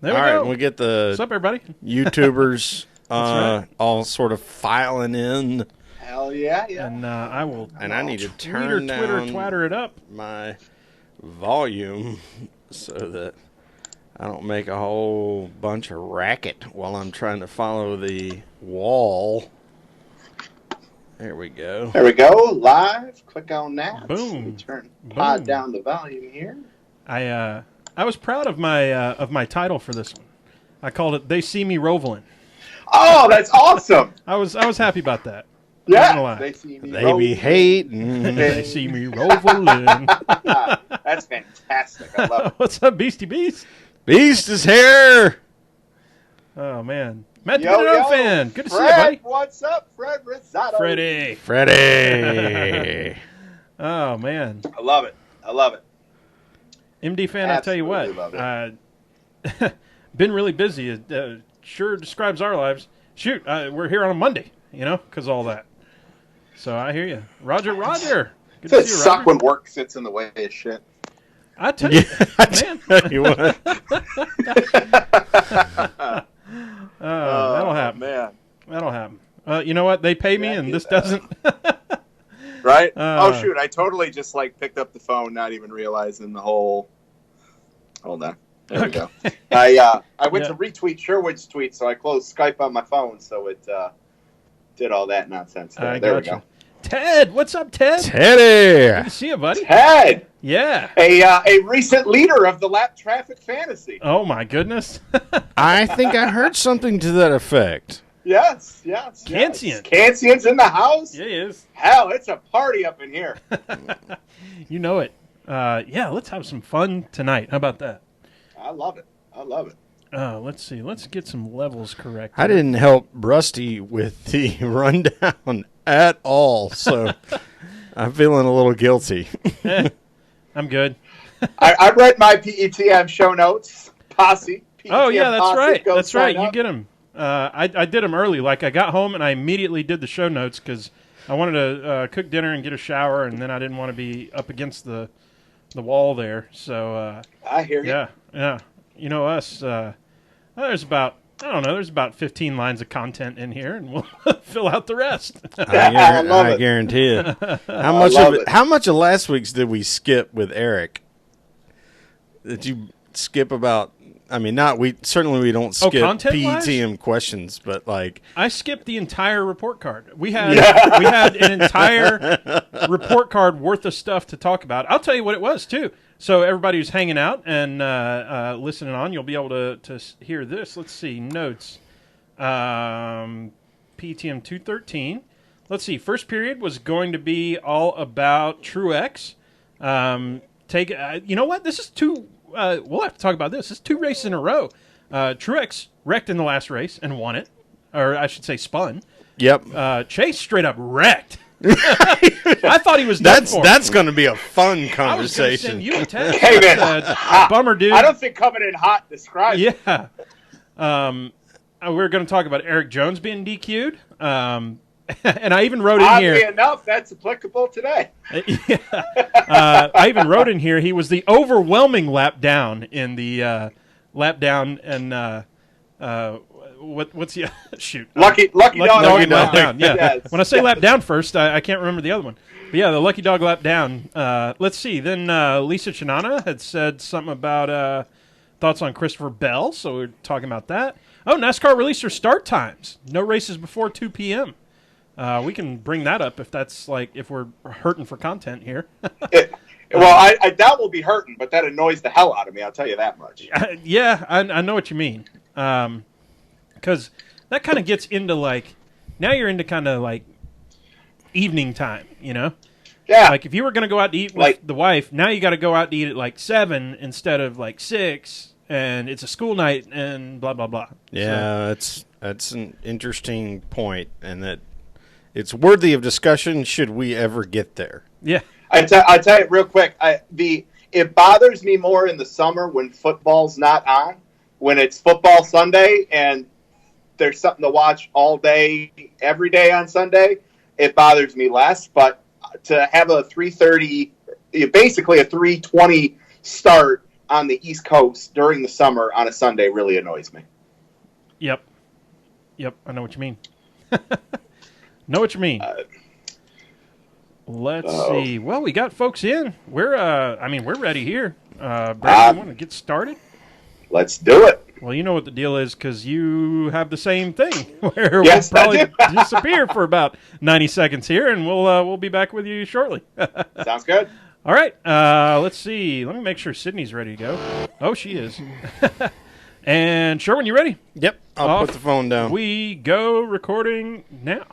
There we All go. right, we get the What's up, everybody? YouTubers right. all sort of filing in. Hell yeah. And I will. And I need to Twitter, turn Twitter, down twatter it up. my volume so that I don't make a whole bunch of racket while I'm trying to follow the wall. There we go. There we go. Live. Click on that. Boom. We turn pod down the volume here. I was proud of my title for this one. I called it "They See Me Rovalin." Oh, that's awesome. I was happy about that. Yeah. They see me. They be hating. They see me Rovalin. That's fantastic. I love it. What's up, Beastie Beast? Beast is here. Oh man, Matt the Yo, fan. Good to see you, Fred, buddy. what's up, Fred Rosado? Freddie. Oh man, I love it. MD fan. I'll tell you what. Absolutely Been really busy. It sure describes our lives. Shoot, we're here on a Monday, because all that. So I hear you, Roger. Good to It see you, suck Roger. when work sits in the way of shit. I tell you, man. Tell you what. That'll happen. Man. That'll happen. You know what? They pay me, and this doesn't. Right? Oh shoot! I totally just picked up the phone, not even realizing the whole. Hold on. There we go. I went to retweet Sherwood's tweet, so I closed Skype on my phone, so it did all that nonsense. There we go. Ted, what's up, Ted? Teddy. Good to see you, buddy. Ted, Yeah. a recent leader of the lap traffic fantasy. Oh my goodness. I think I heard something to that effect. Yes. Cancian. Cancian's in the house. Yeah, he is. Hell, it's a party up in here. You know it. Yeah, let's have some fun tonight. How about that? I love it. Let's see. Let's get some levels correct. I didn't help Rusty with the rundown at all, so I'm feeling a little guilty. I'm good. I read my PETM show notes. Posse. PETM Oh, yeah, that's Posse, right. go That's right. sign You up. get them. I did them early. I got home and I immediately did the show notes because I wanted to cook dinner and get a shower, and then I didn't want to be up against the wall there. So I hear you. Yeah. You know us. There's about 15 lines of content in here, and we'll fill out the rest. I guarantee it. How much of last week's did we skip with Eric? Did you skip about? I mean, we don't skip PETM questions, but I skipped the entire report card. We had an entire report card worth of stuff to talk about. I'll tell you what it was too. So everybody who's hanging out and listening on, you'll be able to hear this. Let's see, notes. PTM 213. Let's see, first period was going to be all about Truex. You know what? This is we'll have to talk about this. This is 2 races in a row. Truex wrecked in the last race and won it. Or I should say spun. Yep. Chase straight up wrecked. I thought he was done for. That's going to be a fun conversation. I was going to send you a text. Hey, man. Bummer, dude. I don't think coming in hot describes it. Yeah. We're going to talk about Eric Jones being DQ'd. And I even wrote in Oddly here. enough, that's applicable today. I even wrote in here he was the overwhelming lap down in the lap down and what's the shoot? Lucky dog lap down. Yeah. Yes. When I say lap down first, I can't remember the other one. But yeah, the lucky dog lap down. Let's see. Then Lisa Chinana had said something about thoughts on Christopher Bell, so we're talking about that. Oh, NASCAR released their start times. No races before 2 p.m. We can bring that up if that's if we're hurting for content here. Well, I doubt we'll be hurting, but that annoys the hell out of me. I'll tell you that much. Yeah, I know what you mean. Because that kind of gets into now you're into kind of evening time, Yeah. If you were going to go out to eat with the wife, now you got to go out to eat at 7 instead of 6, and it's a school night and blah blah blah. Yeah, that's an interesting point, and that it's worthy of discussion should we ever get there. Yeah. I tell you real quick, it bothers me more in the summer when football's not on, when it's football Sunday and there's something to watch all day, every day on Sunday. It bothers me less, but to have a 3:30, basically a 3:20 start on the East Coast during the summer on a Sunday really annoys me. Yep. I know what you mean. Know what you mean. Let's see. Well, we got folks in. We're ready here. Brad, you want to get started? Let's do it. Well, you know what the deal is because you have the same thing where we'll probably disappear for about 90 seconds here, and we'll be back with you shortly. Sounds good. All right. Let's see. Let me make sure Sydney's ready to go. Oh, she is. And Sherwin, you ready? Yep. I'll put the phone down. We go recording now.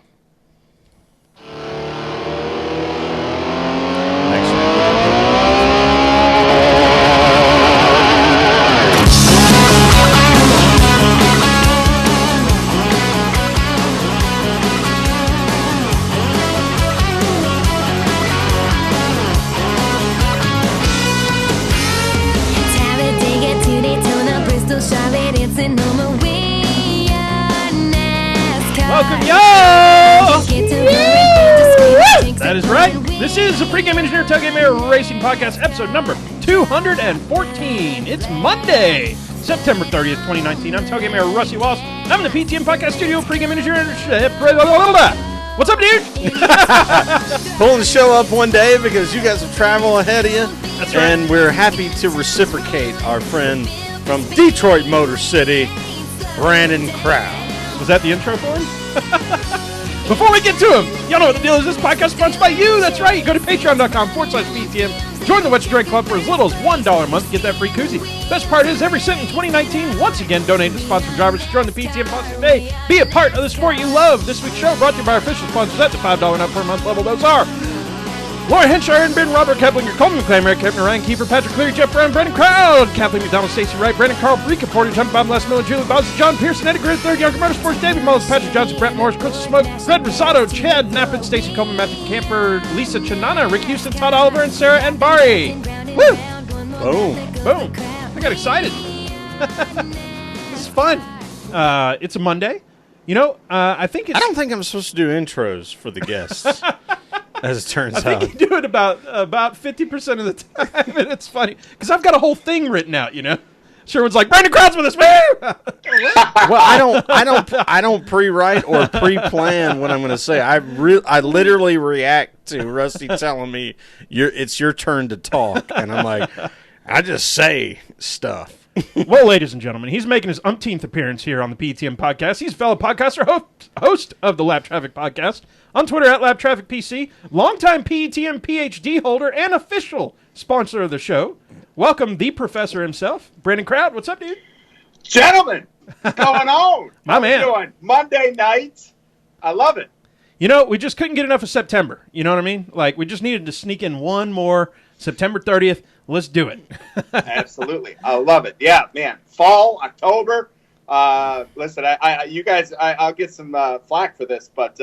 Welcome, y'all! That is right. This is the Pregame Engineer Tailgate Mayor Racing Podcast, episode number 214. It's Monday, September 30th, 2019. I'm Tailgate Mayor Rusty Wallace. I'm in the PTM Podcast Studio, Pregame Engineer. What's up, dude? Pulling the show up one day because you got some travel ahead of you. That's right. And we're happy to reciprocate our friend from Detroit Motor City, Brandon Crowd. Was that the intro for him? Before we get to him, y'all know what the deal is. This podcast is sponsored by you. That's right. You go to patreon.com/PTM. Join the What's Drink Club for as little as $1 a month. Get that free koozie. Best part is every cent in 2019, once again, donate to sponsored drivers to join the PTM podcast today. Be a part of the sport you love. This week's show brought to you by our official sponsors at the $5 and up per month level. Those are Laura Henshire and Ben, Robert Keplinger, Coleman McClain, Eric Kepner, Ryan Kiefer, Patrick Cleary, Jeff Brown, Brandon Crowd, Kathleen McDonald, Stacey Wright, Brandon Carl, Rika Porter, John Bob, Les Miller, Julie Bowles, John Pearson, Eddie Grid, Third Younger Motorsports, David Mullins, Patrick Johnson, Brett Morris, Chris Smoke, Fred Rosado, Chad Knappin, Stacey Coleman, Matthew Camper, Lisa Chanana, Rick Houston, Todd Oliver, and Sarah and Bari. Woo! Boom. I got excited. This is fun. It's a Monday. You know, I don't think I'm supposed to do intros for the guests. As it turns out. I think you do it about 50% of the time, and it's funny. Because I've got a whole thing written out, you know? Sherwin's like, Brandon Crowd's with us, man! Well, I don't pre-write or pre-plan what I'm going to say. I literally react to Rusty telling me, it's your turn to talk. And I'm like, I just say stuff. Well, ladies and gentlemen, he's making his umpteenth appearance here on the PTM Podcast. He's a fellow podcaster, host of the Lap Traffic Podcast, on Twitter at LapTrafficPC, longtime PTM PhD holder, and official sponsor of the show. Welcome, the professor himself, Brandon Crowd. What's up, dude? Gentlemen, what's going on? My man. How you doing? Monday night. I love it. You know, we just couldn't get enough of September. You know what I mean? Like, we just needed to sneak in one more. September 30th. Let's do it. Absolutely. I love it. Yeah, man. Fall, October. Listen, you guys, I'll get some flack for this, but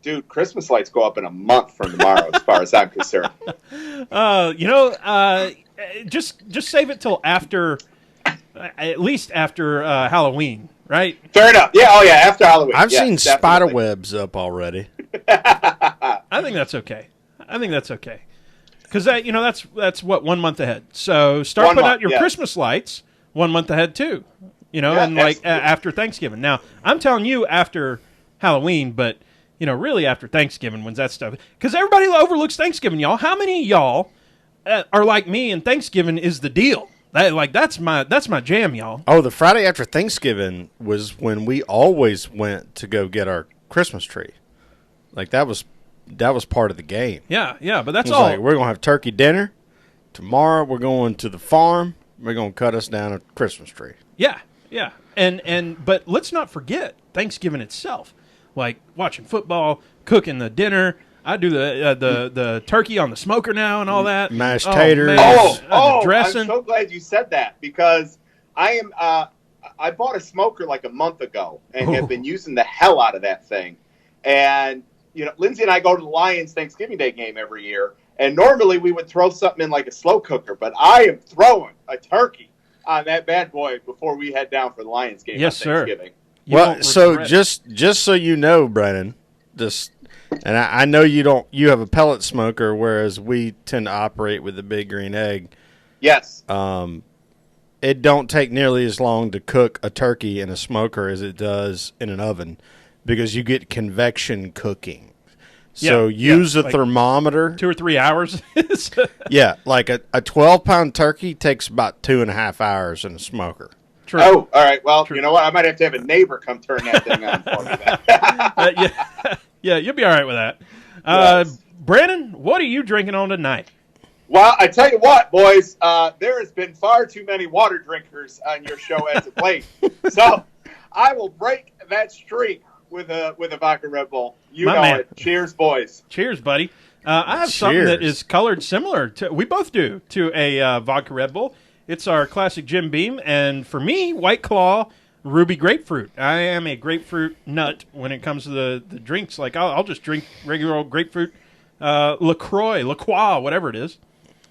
dude, Christmas lights go up in a month from tomorrow, as far as I'm concerned. Just save it till after, at least after Halloween, right? Fair enough. Yeah. Oh, yeah. After Halloween. I've seen spider webs up already. I think that's okay. Because that's what 1 month ahead. So start putting out your Christmas lights 1 month ahead too. You know, and like after Thanksgiving. Now I'm telling you after Halloween, but you know, really after Thanksgiving, when's that stuff? Because everybody overlooks Thanksgiving, y'all. How many of y'all are like me and Thanksgiving is the deal? That's my jam, y'all. Oh, the Friday after Thanksgiving was when we always went to go get our Christmas tree. Like that was part of the game. Yeah, but that's all. Like, we're going to have turkey dinner. Tomorrow we're going to the farm. We're going to cut us down a Christmas tree. Yeah. But let's not forget Thanksgiving itself. Like watching football, cooking the dinner. I do the turkey on the smoker now and all that. Mashed taters. Dressing. I'm so glad you said that because I bought a smoker like a month ago and have been using the hell out of that thing. And you know, Lindsay and I go to the Lions Thanksgiving Day game every year, and normally we would throw something in like a slow cooker, but I am throwing a turkey on that bad boy before we head down for the Lions game on Thanksgiving. Well, so just so you know, Brennan, and I know you have a pellet smoker, whereas we tend to operate with the big green egg. Yes. it don't take nearly as long to cook a turkey in a smoker as it does in an oven because you get convection cooking. So use a thermometer. 2 or 3 hours. Yeah, like a 12-pound turkey takes about 2.5 hours in a smoker. True. Oh, all right. Well, you know what? I might have to have a neighbor come turn that thing on for me. Yeah, you'll be all right with that. Yes. Brandon, what are you drinking on tonight? Well, I tell you what, boys, there has been far too many water drinkers on your show as of late. So I will break that streak with a vodka Red Bull. You know it. Cheers, boys. Cheers, buddy. I have something that is colored similar to, we both do, to a vodka Red Bull. It's our classic Jim Beam, and for me, White Claw, Ruby Grapefruit. I am a grapefruit nut when it comes to the drinks. Like, I'll just drink regular old grapefruit, LaCroix, whatever it is.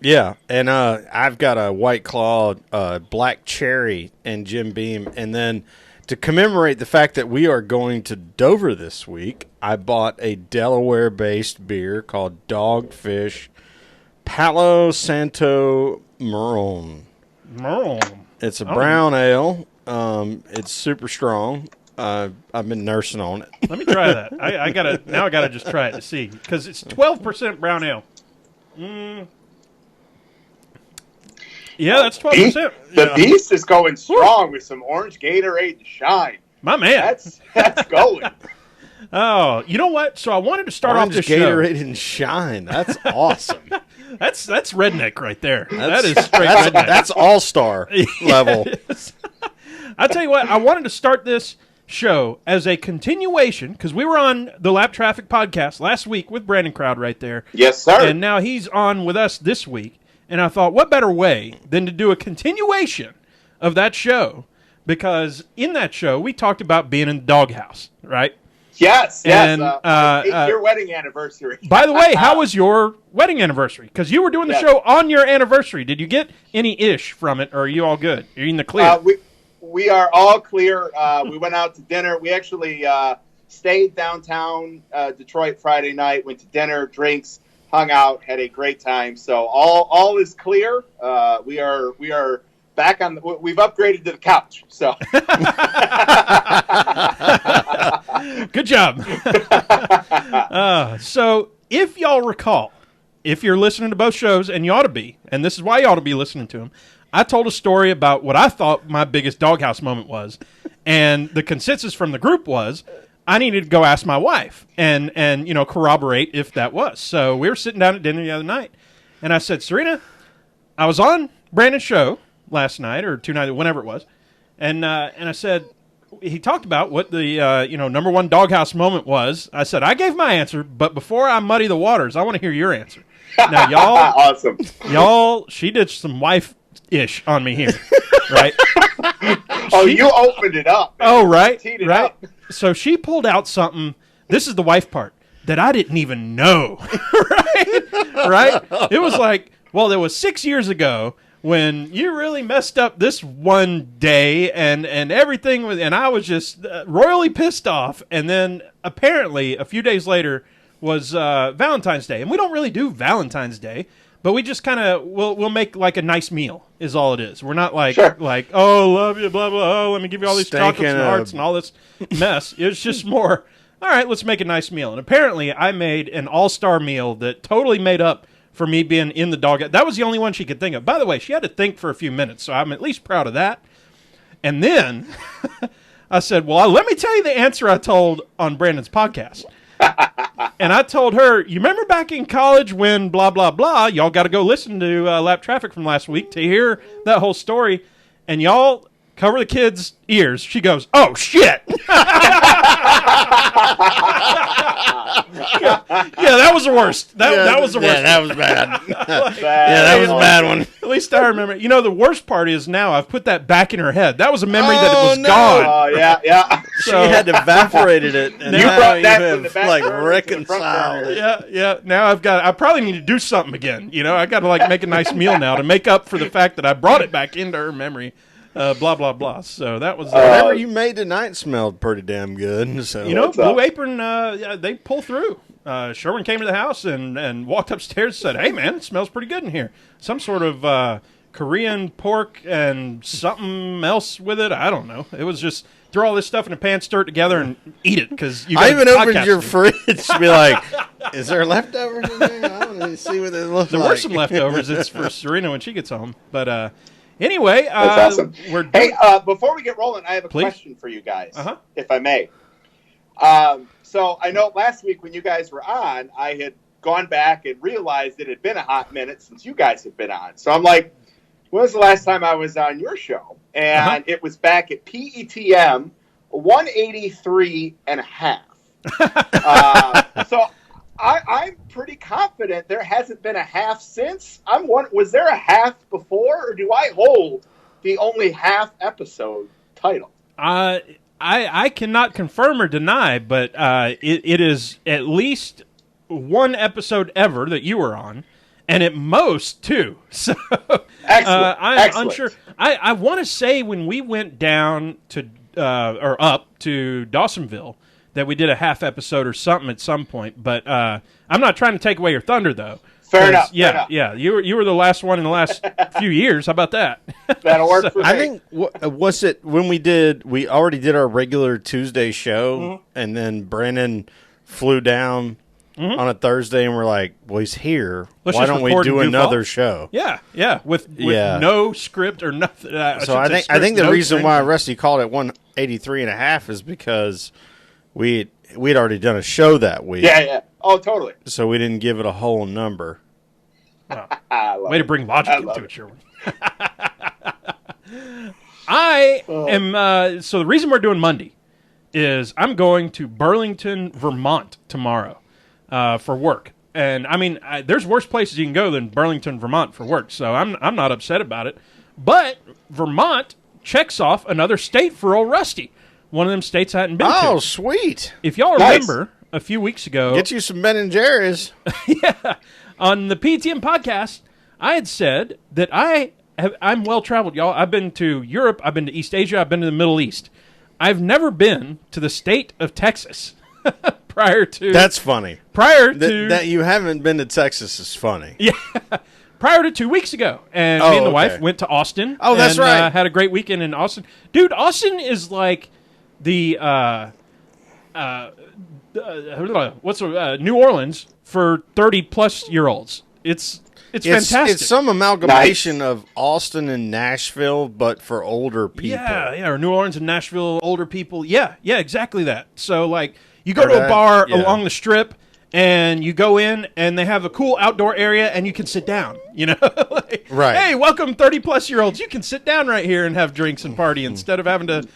Yeah, and I've got a White Claw, Black Cherry, and Jim Beam, and then to commemorate the fact that we are going to Dover this week, I bought a Delaware-based beer called Dogfish Palo Santo Marron. It's a brown ale. It's super strong. I've been nursing on it. Let me try that. I gotta just try it to see, because it's 12% brown ale. Yeah, that's 12%. The beast is going strong with some orange Gatorade to shine. My man, that's going. Oh, you know what? So I wanted to start off this Gatorade and shine. That's awesome. That's redneck right there. That is straight redneck. That's all-star level. I'll tell you what, I wanted to start this show as a continuation, because we were on the Lap Traffic podcast last week with Brandon Crowd right there. Yes, sir. And now he's on with us this week. And I thought, what better way than to do a continuation of that show? Because in that show, we talked about being in the doghouse, right? Yes. And, 8-year wedding anniversary. By the way, how was your wedding anniversary? Because you were doing the show on your anniversary. Did you get any ish from it, or are you all good? Are you in the clear? We are all clear. We went out to dinner. We actually stayed downtown Detroit Friday night, went to dinner, drinks, hung out, had a great time. So all is clear. We are back on. We've upgraded to the couch. So good job. So if y'all recall, if you're listening to both shows, and you ought to be, and this is why you ought to be listening to them, I told a story about what I thought my biggest doghouse moment was, and the consensus from the group was I needed to go ask my wife and corroborate if that was. So we were sitting down at dinner the other night, and I said, Serena, I was on Brandon's show last night or 2 nights, whenever it was, and I said, he talked about what the number one doghouse moment was. I said, I gave my answer, but before I muddy the waters, I want to hear your answer. Now, y'all, awesome. Y'all, she did some wife-ish on me here, right? You opened it up. Man. Oh, right, Teed it right. Up. So she pulled out something. This is the wife part that I didn't even know, right? It was like, well, there was 6 years ago when you really messed up this one day, and everything was, and I was just royally pissed off. And then apparently a few days later was Valentine's Day, and we don't really do Valentine's Day, but we just kind of we'll make like a nice meal is all it is. We're not like oh, love you, blah blah. Oh, let me give you all these chocolates and hearts and all this mess. It's just more, all right, let's make a nice meal. And apparently I made an all-star meal that totally made up for me being in the dog. That was the only one she could think of. By the way, she had to think for a few minutes, so I'm at least proud of that. And then I said, well, let me tell you the answer I told on Brandon's podcast. And I told her, you remember back in college when blah, blah, blah, y'all got to go listen to Lap Traffic from last week to hear that whole story. And y'all cover the kids' ears. She goes, oh, shit. Yeah, that was the worst. That was the worst. Yeah, that was bad. That was a bad one. At least I remember. You know, the worst part is now I've put that back in her head. That was a memory that it was gone. Oh, yeah. So, she had evaporated it. And you brought that from the back like burner reconciled to the it. Yeah. Now I probably need to do something again. You know, I got to like make a nice meal now to make up for the fact that I brought it back into her memory. Blah, blah, blah. So that was... whatever you made tonight smelled pretty damn good. So. You know, Blue Apron, they pull through. Sherwin came to the house and walked upstairs and said, hey, man, it smells pretty good in here. Some sort of Korean pork and something else with it. I don't know. It was just throw all this stuff in a pan, stir it together, and eat it. Because I even opened your fridge to be like, is there leftovers in there? I don't even see what it looks like. There were some leftovers. It's for Serena when she gets home. But anyway. That's awesome. Hey, before we get rolling, I have a question for you guys, if I may. So I know last week when you guys were on, I had gone back and realized it had been a hot minute since you guys had been on. So I'm like, when was the last time I was on your show? And it was back at PETM 183 and a half. So I'm pretty confident there hasn't been a half since. Was there a half before, or do I hold the only half episode title? I cannot confirm or deny, but it is at least one episode ever that you were on. And at most, two. So excellent. I'm unsure. I want to say when we went down to or up to Dawsonville that we did a half episode or something at some point. But I'm not trying to take away your thunder, though. Fair enough. Yeah. You were the last one in the last few years. How about that? That'll work for me. I think was it when we already did our regular Tuesday show, and then Brandon flew down on a Thursday, and we're like, well, he's here. Why don't we do another show? Yeah, with no script or nothing. So I think the reason why Rusty called it 183 and a half is because we'd already done a show that week. Yeah. Oh, totally. So we didn't give it a whole number. Wow. Way to bring logic into it, Sherwin. I am. So the reason we're doing Monday is I'm going to Burlington, Vermont tomorrow. For work, and I mean, there's worse places you can go than Burlington, Vermont for work. So I'm not upset about it. But Vermont checks off another state for old Rusty. One of them states I hadn't been to. Oh, sweet! If y'all remember, a few weeks ago, get you some Ben and Jerry's. Yeah, on the PTM podcast, I had said that I'm well traveled, y'all. I've been to Europe, I've been to East Asia, I've been to the Middle East. I've never been to the state of Texas. That's funny. That you haven't been to Texas is funny. Yeah. Prior to 2 weeks ago. And me and the wife went to Austin. Oh, that's right. Had a great weekend in Austin. Dude, Austin is like the New Orleans for 30-plus-year-olds. It's fantastic. It's some amalgamation of Austin and Nashville, but for older people. Yeah, or New Orleans and Nashville, older people. Yeah, exactly that. So, like, you go to a bar along the strip, and you go in, and they have a cool outdoor area, and you can sit down, like, right. Hey, welcome 30-plus-year-olds. You can sit down right here and have drinks and party instead of having to,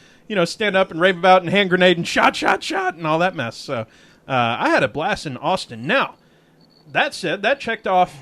stand up and rave about and hand grenade and shot, and all that mess. So I had a blast in Austin. Now, that said, that checked off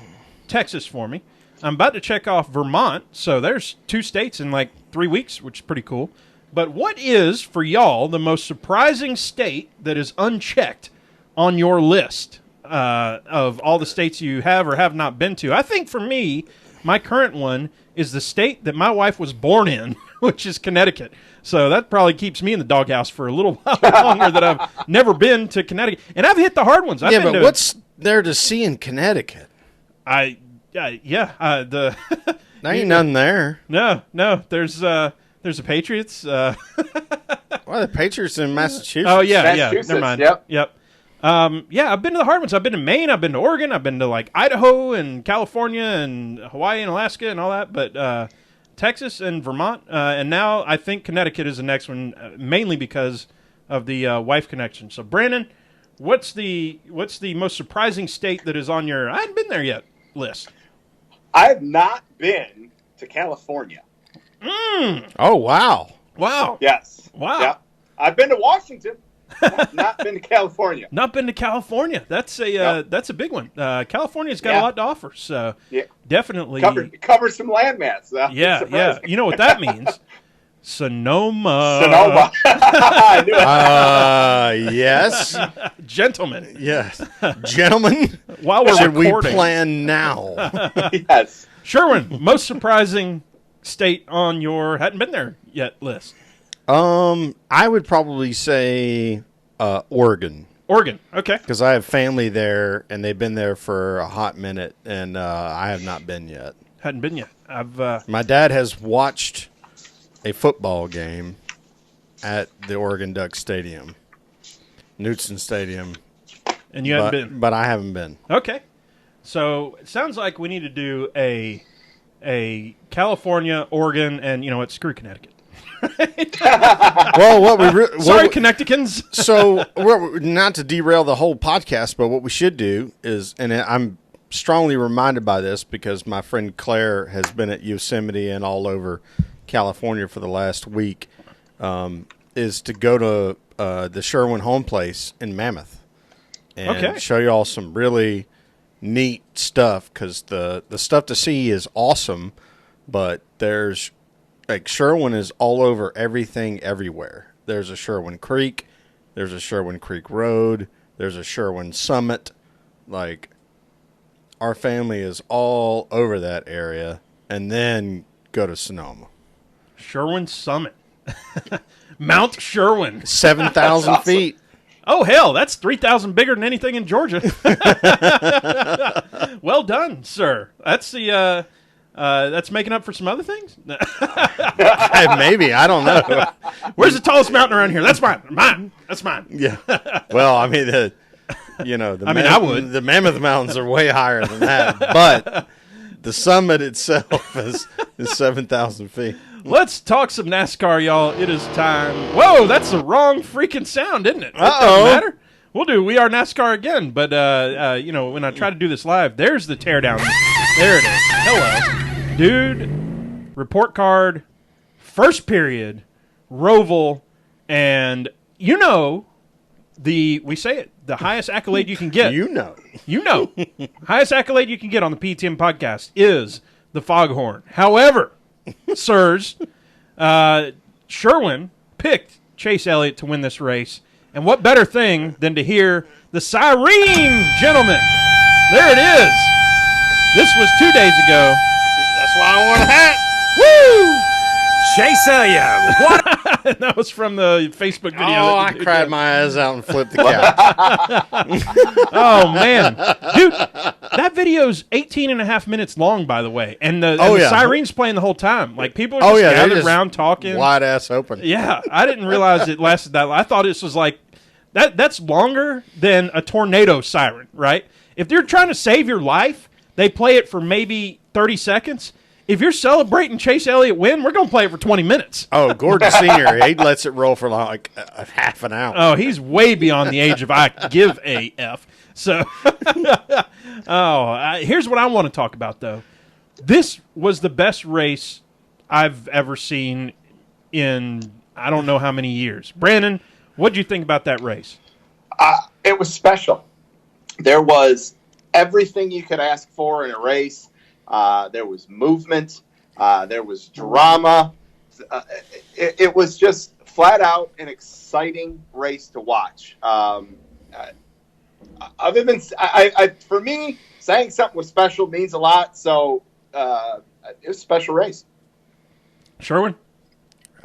Texas for me. I'm about to check off Vermont, so there's 2 states in like 3 weeks, which is pretty cool. But what is, for y'all, the most surprising state that is unchecked on your list of all the states you have or have not been to? I think for me, my current one is the state that my wife was born in, which is Connecticut. So that probably keeps me in the doghouse for a little while longer that I've never been to Connecticut. And I've hit the hard ones. But what's there to see in Connecticut? There ain't none there. No. There's the Patriots. Well, the Patriots in Massachusetts. Oh, yeah. Never mind. Yep. I've been to the hard ones. I've been to Maine. I've been to Oregon. I've been to, like, Idaho and California and Hawaii and Alaska and all that. But Texas and Vermont. And now I think Connecticut is the next one, mainly because of the wife connection. So, Brandon, what's the most surprising state that is on your I hadn't been there yet list? I have not been to California. Oh, wow. Yes. Wow. Yeah. I've been to Washington. Not been to California. Not been to California. That's a big one. California's got a lot to offer. So definitely cover some landmass. Yeah. You know what that means? Sonoma. I knew it. Yes. Gentlemen. Yes. Gentlemen. While we're should recording. We plan now? Yes. Sherwin, most surprising state on your hadn't been there yet list? I would probably say Oregon. Oregon, okay. Because I have family there, and they've been there for a hot minute, and I have not been yet. Hadn't been yet. I've. My dad has watched a football game at the Oregon Ducks Stadium, Knutson Stadium. And you haven't been? But I haven't been. Okay. So it sounds like we need to do a California, Oregon, and screw Connecticut. Well, sorry, Connecticutans. So, not to derail the whole podcast, but what we should do is, and I'm strongly reminded by this because my friend Claire has been at Yosemite and all over California for the last week, is to go to the Sherwin home place in Mammoth and show you all some really neat stuff, because the stuff to see is awesome, but there's Sherwin is all over everything everywhere. There's a Sherwin Creek, there's a Sherwin Creek Road, there's a Sherwin Summit. Our family is all over that area, and then go to Sonoma. Sherwin Summit. Mount Sherwin. 7,000 feet. Oh, hell, that's 3,000 bigger than anything in Georgia. Well done, sir. That's that's making up for some other things? Maybe. I don't know. Where's the tallest mountain around here? That's mine. That's mine. Yeah. Well, I mean, I would. The Mammoth Mountains are way higher than that, but the summit itself is 7,000 feet. Let's talk some NASCAR, y'all. It is time. Whoa, that's the wrong freaking sound, isn't it? It doesn't matter. We'll do We Are NASCAR again, but when I try to do this live, there's the teardown. There it is. Hello. Dude, report card, first period, Roval, and we say it, the highest accolade you can get. Highest accolade you can get on the PTM podcast is the foghorn. However, sirs, Sherwin picked Chase Elliott to win this race. And what better thing than to hear the siren, gentlemen. There it is. This was 2 days ago. That's why I want a hat. Woo! Chase Elliott. What? That was from the Facebook video. Oh, I cried my eyes out and flipped the couch. Oh, man. Dude, that video's 18 and a half minutes long, by the way. And the siren's playing the whole time. Like, people are just gathered around talking. Wide ass open. Yeah. I didn't realize it lasted that long. I thought this was like, that's longer than a tornado siren, right? If they're trying to save your life, they play it for maybe 30 seconds. If you're celebrating Chase Elliott win, we're going to play it for 20 minutes. Oh, Gordon Sr., he lets it roll for like a half an hour. Oh, he's way beyond the age of I give a F. So, here's what I want to talk about, though. This was the best race I've ever seen in I don't know how many years. Brandon, what did you think about that race? It was special. There was everything you could ask for in a race. There was movement. There was drama. It was just flat out an exciting race to watch. Other than for me, saying something was special means a lot. So it was a special race. Sherwin?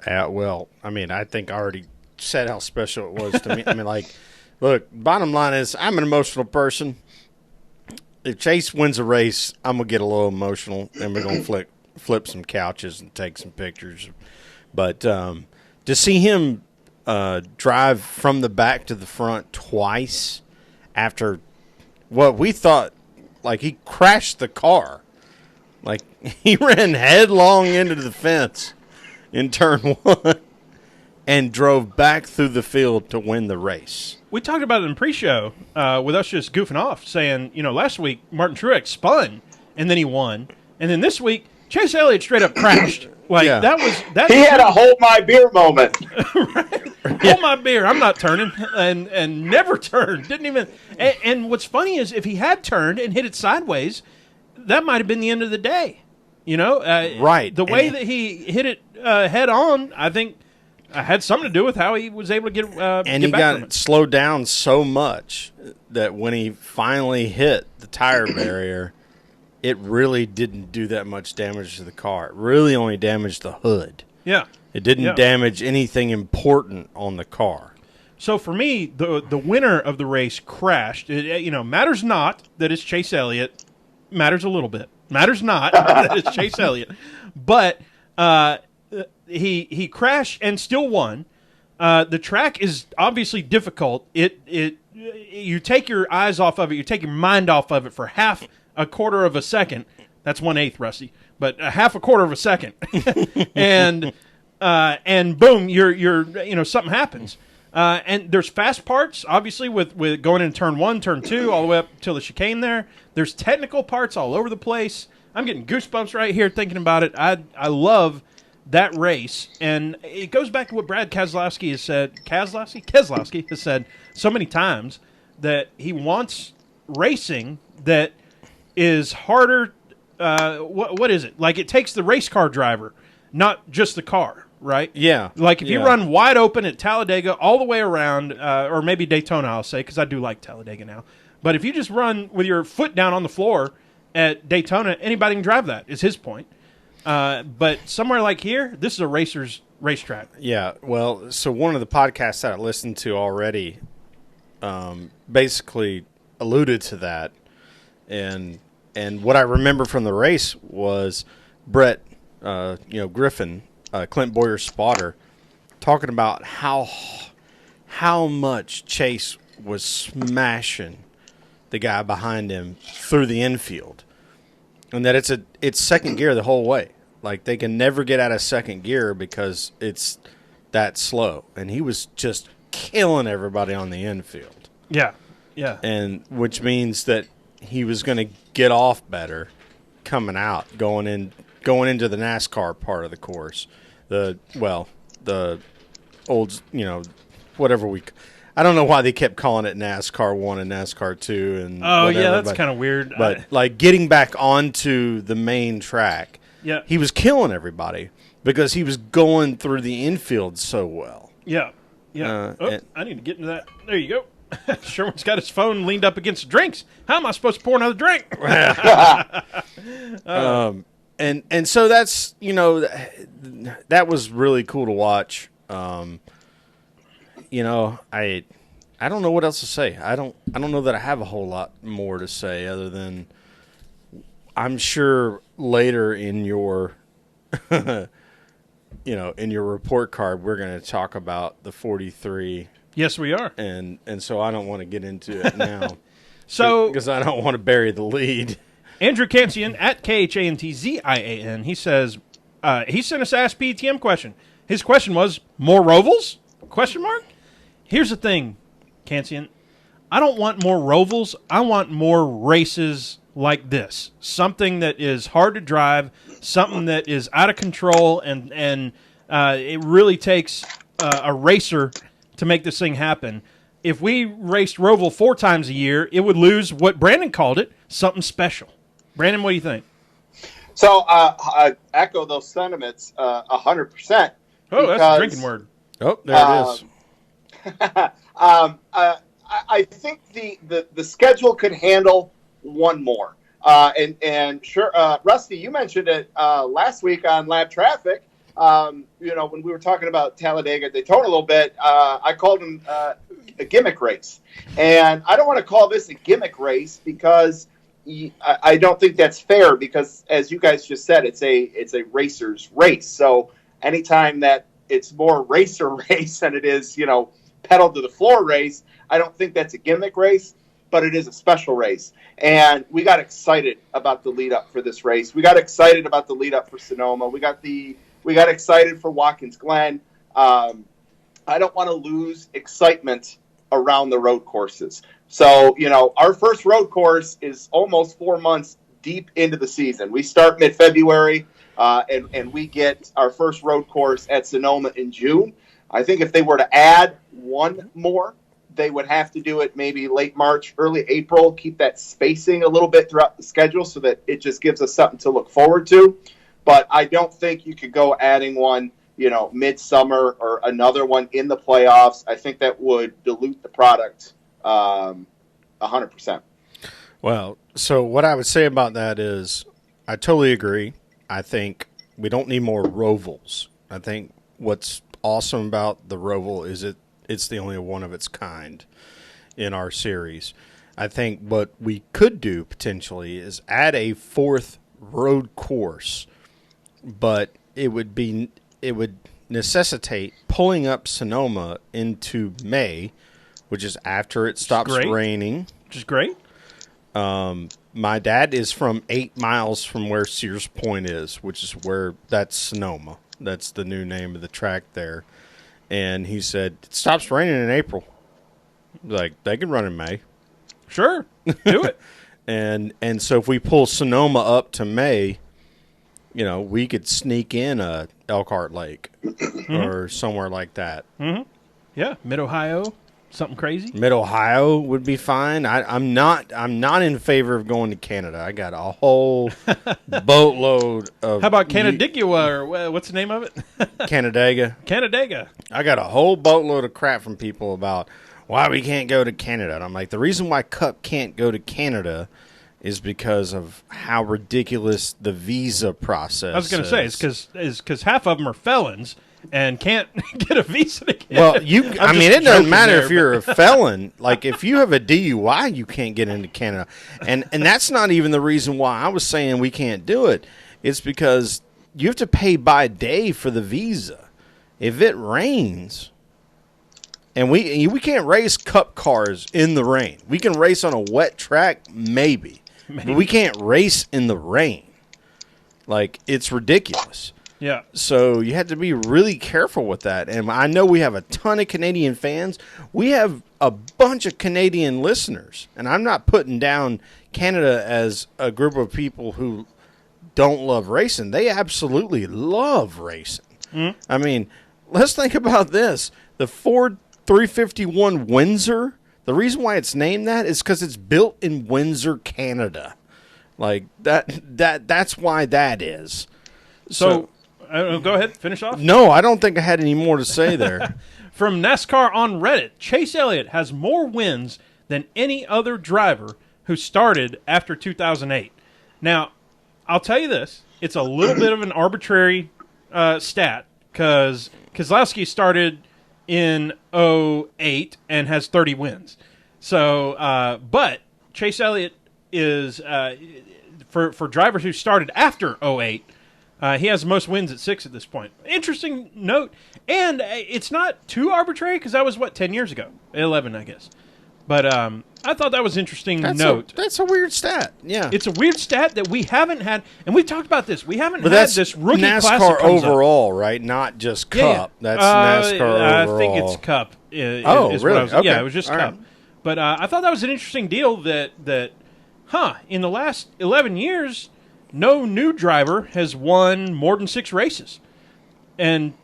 Well, I mean, I think I already said how special it was to me. I mean, look, bottom line is I'm an emotional person. If Chase wins a race, I'm going to get a little emotional, and we're going to flip some couches and take some pictures. But to see him drive from the back to the front twice after what we thought, like he crashed the car. Like he ran headlong into the fence in turn one and drove back through the field to win the race. We talked about it in pre-show with us just goofing off, saying, last week Martin Truex spun and then he won, and then this week Chase Elliott straight up crashed. Like that. He had a hold my beer moment. Right? Hold my beer. I'm not turning, and never turned. Didn't even. And what's funny is if he had turned and hit it sideways, that might have been the end of the day. Right? The way that he hit it head on, I think. Had something to do with how he was able to get and get he back got from it. Slowed down so much that when he finally hit the tire barrier, it really didn't do that much damage to the car. It really only damaged the hood. Yeah, it didn't damage anything important on the car. So for me, the winner of the race crashed. It, matters not that it's Chase Elliott. Matters a little bit. Matters not. That is Chase Elliott. But he crashed and still won. The track is obviously difficult. You take your eyes off of it. You take your mind off of it for a quarter of a second. That's 1/8, Rusty. But a quarter of a second, and boom, you're something happens. And there's fast parts, obviously, with going into turn 1, turn 2, all the way up till the chicane there. There's technical parts all over the place. I'm getting goosebumps right here thinking about it. I love that race, and it goes back to what Brad Keselowski has said. Keselowski has said so many times that he wants racing that is harder. What is it? Like, it takes the race car driver, not just the car, right? Yeah. Like, if you run wide open at Talladega all the way around, or maybe Daytona, I'll say, because I do like Talladega now. But if you just run with your foot down on the floor at Daytona, anybody can drive that, is his point. But somewhere like here, this is a racer's racetrack. Yeah, well, so one of the podcasts that I listened to already basically alluded to that. And what I remember from the race was Brett, Griffin, Clint Boyer's spotter, talking about how much Chase was smashing the guy behind him through the infield, and that it's second gear the whole way. Like, they can never get out of second gear because it's that slow. And he was just killing everybody on the infield. Yeah, yeah. And which means that he was going to get off better coming out, going into the NASCAR part of the course. The old, whatever I don't know why they kept calling it NASCAR 1 and NASCAR 2 and that's kind of weird. But like getting back onto the main track, he was killing everybody because he was going through the infield so well. Yeah. Yeah. I need to get into that. There you go. Sherman's got his phone leaned up against the drinks. How am I supposed to pour another drink? And so that's, that was really cool to watch. I don't know what else to say. I don't know that I have a whole lot more to say other than I'm sure later in your in your report card we're going to talk about the 43. Yes, we are. And so I don't want to get into it now. Because I don't want to bury the lead. Andrew Kantsian at KHANTZIAN, he says he sent us Ask PTM question. His question was, more Rovals? ? Here's the thing, Kantsian. I don't want more Rovals. I want more races like this. Something that is hard to drive, something that is out of control, and it really takes a racer to make this thing happen. If we raced Roval 4 times a year, it would lose what Brandon called it, something special. Brandon, what do you think? So I echo those sentiments 100%. Oh, that's a drinking word. Oh, there it is. I think the schedule could handle one more. And sure, Rusty, you mentioned it last week on Lab Traffic. When we were talking about Talladega, Daytona a little bit, I called them a gimmick race. And I don't want to call this a gimmick race because I don't think that's fair because, as you guys just said, it's a racer's race. So anytime that it's more racer race than it is, pedal to the floor race, I don't think that's a gimmick race, but it is a special race. And we got excited about the lead up for this race. We got excited about the lead up for Sonoma. We got excited for Watkins Glen. I don't want to lose excitement around the road courses. So, our first road course is almost 4 months deep into the season. We start mid-February, and we get our first road course at Sonoma in June. I think if they were to add one more, they would have to do it maybe late March, early April, keep that spacing a little bit throughout the schedule so that it just gives us something to look forward to. But I don't think you could go adding one, midsummer or another one in the playoffs. I think that would dilute the product 100%. Well, so what I would say about that is I totally agree. I think we don't need more Rovals. I think what's awesome about the Roval is it's the only one of its kind in our series. I think what we could do potentially is add a 4th road course, but it would necessitate pulling up Sonoma into May, which is after it stops raining. Which is great. My dad is from 8 miles from where Sears Point is, which is that's Sonoma. That's the new name of the track there. And he said, it stops raining in April. Like, they can run in May. Sure. Do it. And so if we pull Sonoma up to May, we could sneak in a Elkhart Lake or somewhere like that. Mm-hmm. Yeah, Mid-Ohio, something crazy. Mid-Ohio would be fine. I'm not in favor of going to Canada. I got a whole boatload of. How about Canandaigua, or what's the name of it? Canandaigua. Canandaigua. I got a whole boatload of crap from people about why we can't go to Canada. And I'm like, the reason why Cup can't go to Canada is because of how ridiculous the visa process is. I was going to say, it's because half of them are felons and can't get a visa to Canada. Well, it doesn't matter if you're a felon. Like, if you have a DUI, you can't get into Canada. And that's not even the reason why I was saying we can't do it. It's because you have to pay by day for the visa. If it rains, and we can't race Cup cars in the rain. We can race on a wet track, maybe. But we can't race in the rain. Like, it's ridiculous. Yeah. So you have to be really careful with that. And I know we have a ton of Canadian fans. We have a bunch of Canadian listeners. And I'm not putting down Canada as a group of people who don't love racing. They absolutely love racing. Mm. I mean, let's think about this. The Ford 351 Windsor, the reason why it's named that is because it's built in Windsor, Canada. Like, that's why that is. So go ahead, finish off. No, I don't think I had any more to say there. From NASCAR on Reddit, Chase Elliott has more wins than any other driver who started after 2008. Now, I'll tell you this. It's a little bit of an arbitrary stat because Keselowski started in 2008 and has 30 wins. So, but Chase Elliott is, for drivers who started after 2008, he has the most wins at 6 at this point. Interesting note. And it's not too arbitrary because that was, 10 years ago? 11, I guess. But I thought that was an interesting note. That's a weird stat. Yeah. It's a weird stat that we haven't had. And we've talked about this. We haven't had this rookie NASCAR classic overall, right? Not just Cup. Yeah. That's NASCAR overall. I think it's Cup. Really? Okay. Yeah, it was just All Cup. Right. But I thought that was an interesting deal that in the last 11 years, no new driver has won more than 6 races. And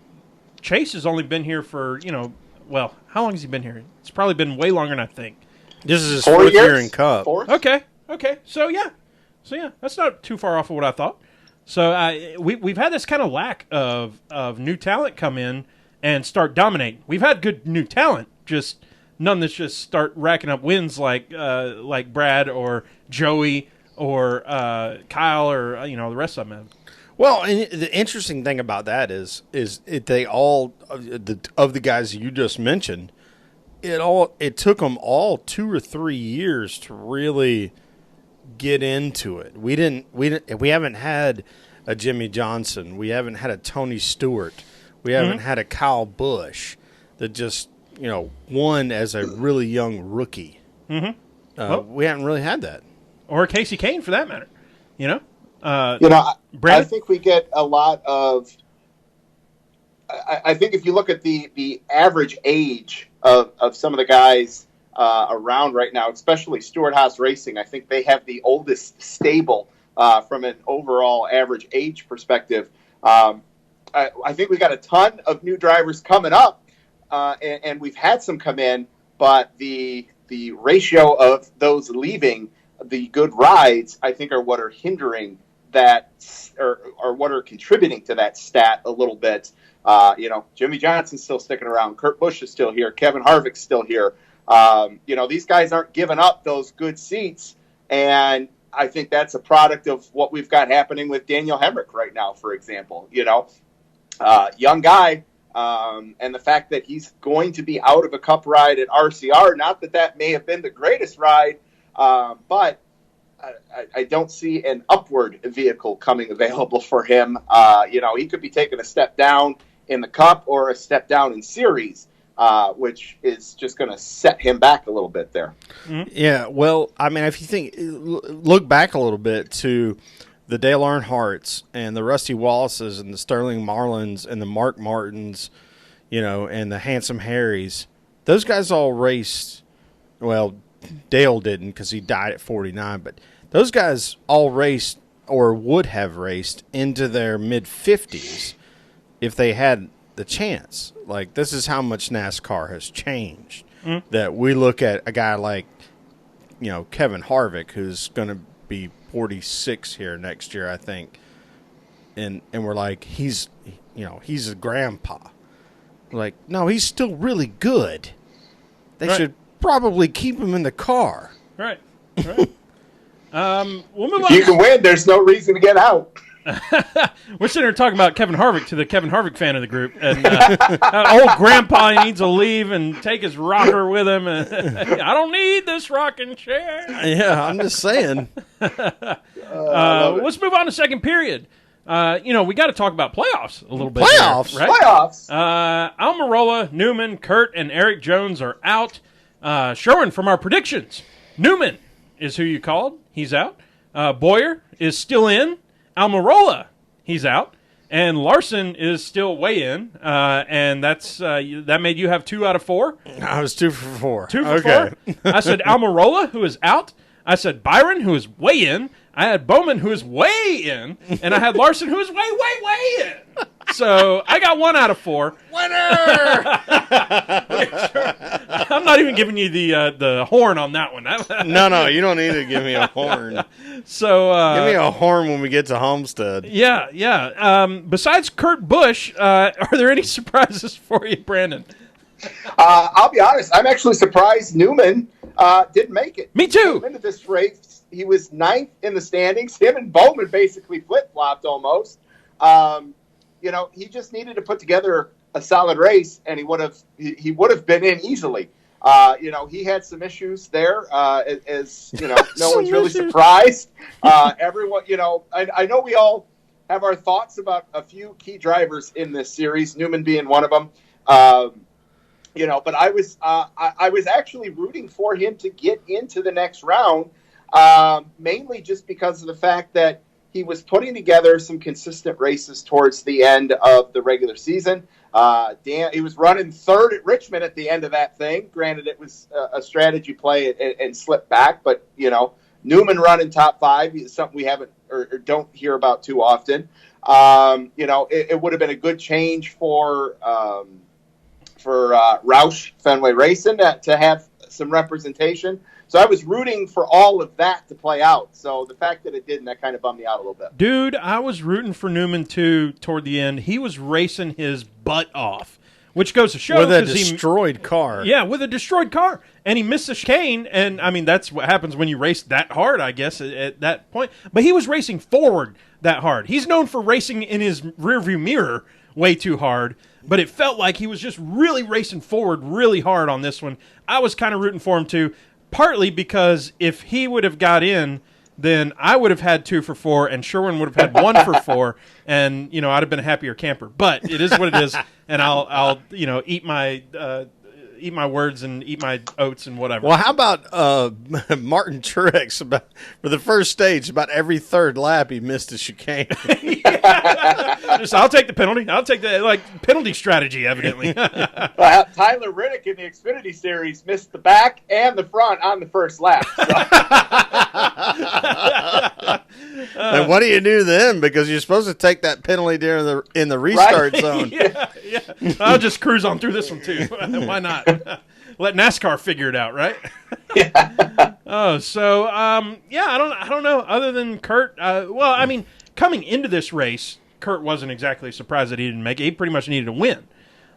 Chase has only been here for, how long has he been here? It's probably been way longer than I think. This is his 4th year in Cup. 4? Okay. So yeah, that's not too far off of what I thought. So we've had this kind of lack of new talent come in and start dominating. We've had good new talent, just none that's just start racking up wins like Brad or Joey or Kyle or the rest of them have. Well, and the interesting thing about that is they all of the guys you just mentioned, it took them all 2 or 3 years to really get into it. We haven't had a Jimmy Johnson, we haven't had a Tony Stewart, we haven't had a Kyle Busch that just won as a really young rookie. Mm-hmm. We haven't really had that, or Casey Kane for that matter. I think we get a lot of. I think if you look at the average age of some of the guys around right now, especially Stewart Haas Racing, I think they have the oldest stable from an overall average age perspective. I think we got a ton of new drivers coming up, and we've had some come in, but the ratio of those leaving the good rides, I think, are what are hindering that, or what are contributing to that stat a little bit. Jimmy Johnson's still sticking around. Kurt Busch is still here. Kevin Harvick's still here. These guys aren't giving up those good seats, and I think that's a product of what we've got happening with Daniel Hemrick right now, for example. Young guy, and the fact that he's going to be out of a Cup ride at RCR, not that may have been the greatest ride, but I don't see an upward vehicle coming available for him. He could be taking a step down in the Cup or a step down in Series, which is just going to set him back a little bit there. Mm-hmm. Yeah, well, I mean, if you look back a little bit to the Dale Earnhardts and the Rusty Wallaces and the Sterling Marlins and the Mark Martins, and the Handsome Harrys, those guys all raced. Well, Dale didn't because he died at 49, but those guys all raced or would have raced into their mid-50s if they had the chance. Like, this is how much NASCAR has changed. That we look at a guy like, Kevin Harvick, who's going to be 46 here next year, I think, and we're like, he's a grandpa. Like, no, he's still really good. They should probably keep him in the car. Right. We'll move on. If you can win, there's no reason to get out. We're sitting here talking about Kevin Harvick to the Kevin Harvick fan of the group. And old grandpa needs to leave and take his rocker with him. And, I don't need this rocking chair. Yeah, I'm just saying. Let's move on to second period. We got to talk about playoffs a little bit. Playoffs? Here, right? Playoffs. Almirola, Newman, Kurt, and Eric Jones are out. Sherwin, from our predictions, Newman is who you called. He's out. Boyer is still in. Almirola, he's out. And Larson is still way in. And that made you have 2 out of 4? I was 2 for 4. 2 for 4? I said Almirola, who is out. I said Byron, who is way in. I had Bowman, who is way in. And I had Larson, who is way, way, way in. So I got 1 out of 4. Winner! I'm not even giving you the horn on that one. No, you don't need to give me a horn. So give me a horn when we get to Homestead. Yeah. Besides Kurt Busch, are there any surprises for you, Brandon? I'll be honest. I'm actually surprised Newman didn't make it. Me too. He came into this race, he was 9th in the standings. Him and Bowman basically flip-flopped almost. He just needed to put together a solid race, and he would have been in easily. He had some issues there, as no one's really surprised. Everyone, I know we all have our thoughts about a few key drivers in this series, Newman being one of them. But I was actually rooting for him to get into the next round, mainly just because of the fact that he was putting together some consistent races towards the end of the regular season. He was running 3rd at Richmond at the end of that thing. Granted, it was a strategy play and slipped back, but Newman running top 5 is something we haven't or don't hear about too often. It would have been a good change for Roush Fenway Racing to have some representation. So I was rooting for all of that to play out. So the fact that it didn't, that kind of bummed me out a little bit. Dude, I was rooting for Newman, too, toward the end. He was racing his butt off, which goes to show. With a destroyed car. Yeah, with a destroyed car. And he missed the chicane, and, I mean, that's what happens when you race that hard, I guess, at that point. But he was racing forward that hard. He's known for racing in his rearview mirror way too hard, but it felt like he was just really racing forward really hard on this one. I was kind of rooting for him, too. Partly because if he would have got in, then I would have had 2 for 4, and Sherwin would have had 1 for 4, and I'd have been a happier camper. But it is what it is, and I'll eat my words and eat my oats and whatever. Well, how about Martin Truex? For the first stage, about every 3rd lap, he missed a chicane. I'll take the penalty. I'll take the penalty strategy, evidently. Tyler Riddick in the Xfinity Series missed the back and the front on the first lap. So. And what do you do then? Because you're supposed to take that penalty in the restart zone. Yeah. I'll just cruise on through this one too. Why not? Let NASCAR figure it out, right? Yeah. I don't know. Other than Kurt, coming into this race, Kurt wasn't exactly surprised that he didn't make it. He pretty much needed to win.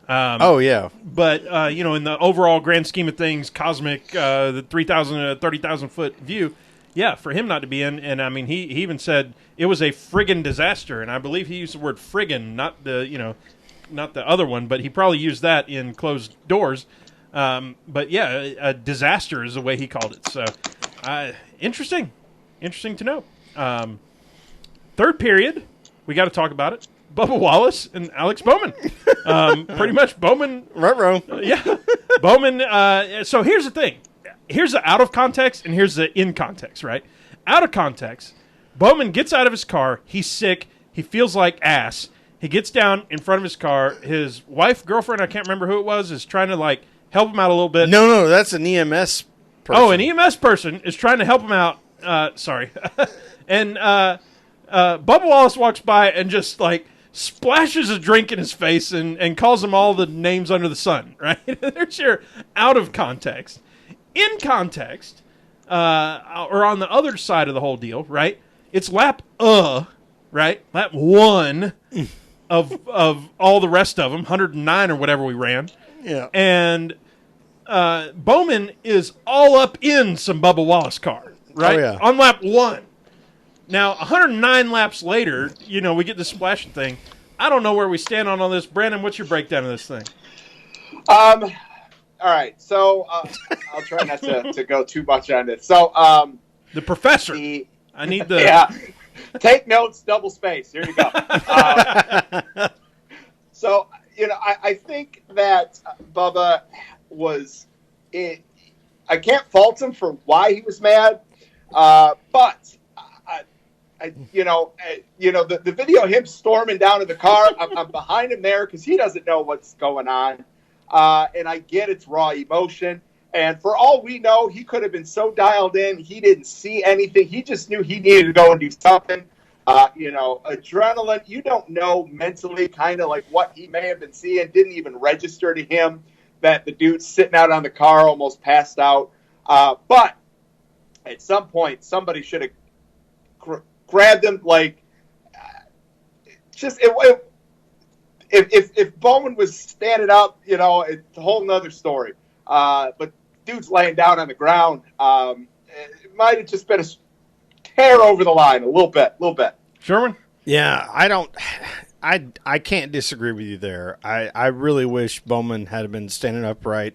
But in the overall grand scheme of things, cosmic, the 30,000 foot view. Yeah, for him not to be in, and I mean, he even said it was a friggin' disaster, and I believe he used the word friggin', not the other one, but he probably used that in closed doors. But yeah, a disaster is the way he called it. So, interesting. Interesting to know. Third period, we got to talk about it. Bubba Wallace and Alex Bowman. Pretty much Bowman. Yeah. Bowman. So here's the thing. Here's the out of context and here's the in context, right? Out of context, Bowman gets out of his car. He's sick. He feels like ass. He gets down in front of his car. His wife, girlfriend, I can't remember who it was, is trying to like help him out a little bit. No, that's an EMS person. Oh, an EMS person is trying to help him out. Sorry. And Bubba Wallace walks by and just like splashes a drink in his face and calls him all the names under the sun, right? There's your out of context. In context, or on the other side of the whole deal, right? It's lap right? Lap 1 of all the rest of them, 109 or whatever we ran. Yeah. And Bowman is all up in some Bubba Wallace car, right? Oh, yeah. On lap 1. Now, 109 laps later, we get the splashing thing. I don't know where we stand on all this. Brandon, what's your breakdown of this thing? All right. So I'll try not to go too much on this. So the professor. I need the... Yeah. Take notes, double space. Here you go. So, I think that Bubba was... I can't fault him for why he was mad, but... the video of him storming down to the car, I'm behind him there because he doesn't know what's going on. And I get it's raw emotion. And for all we know, he could have been so dialed in, he didn't see anything. He just knew he needed to go and do something. Adrenaline, you don't know mentally kind of like what he may have been seeing. Didn't even register to him that the dude's sitting out on the car almost passed out. But at some point, somebody should have grabbed him, if Bowman was standing up, it's a whole nother story. But dude's laying down on the ground. It might have just been a tear over the line a little bit. Sherman? Yeah, I can't disagree with you there. I really wish Bowman had been standing upright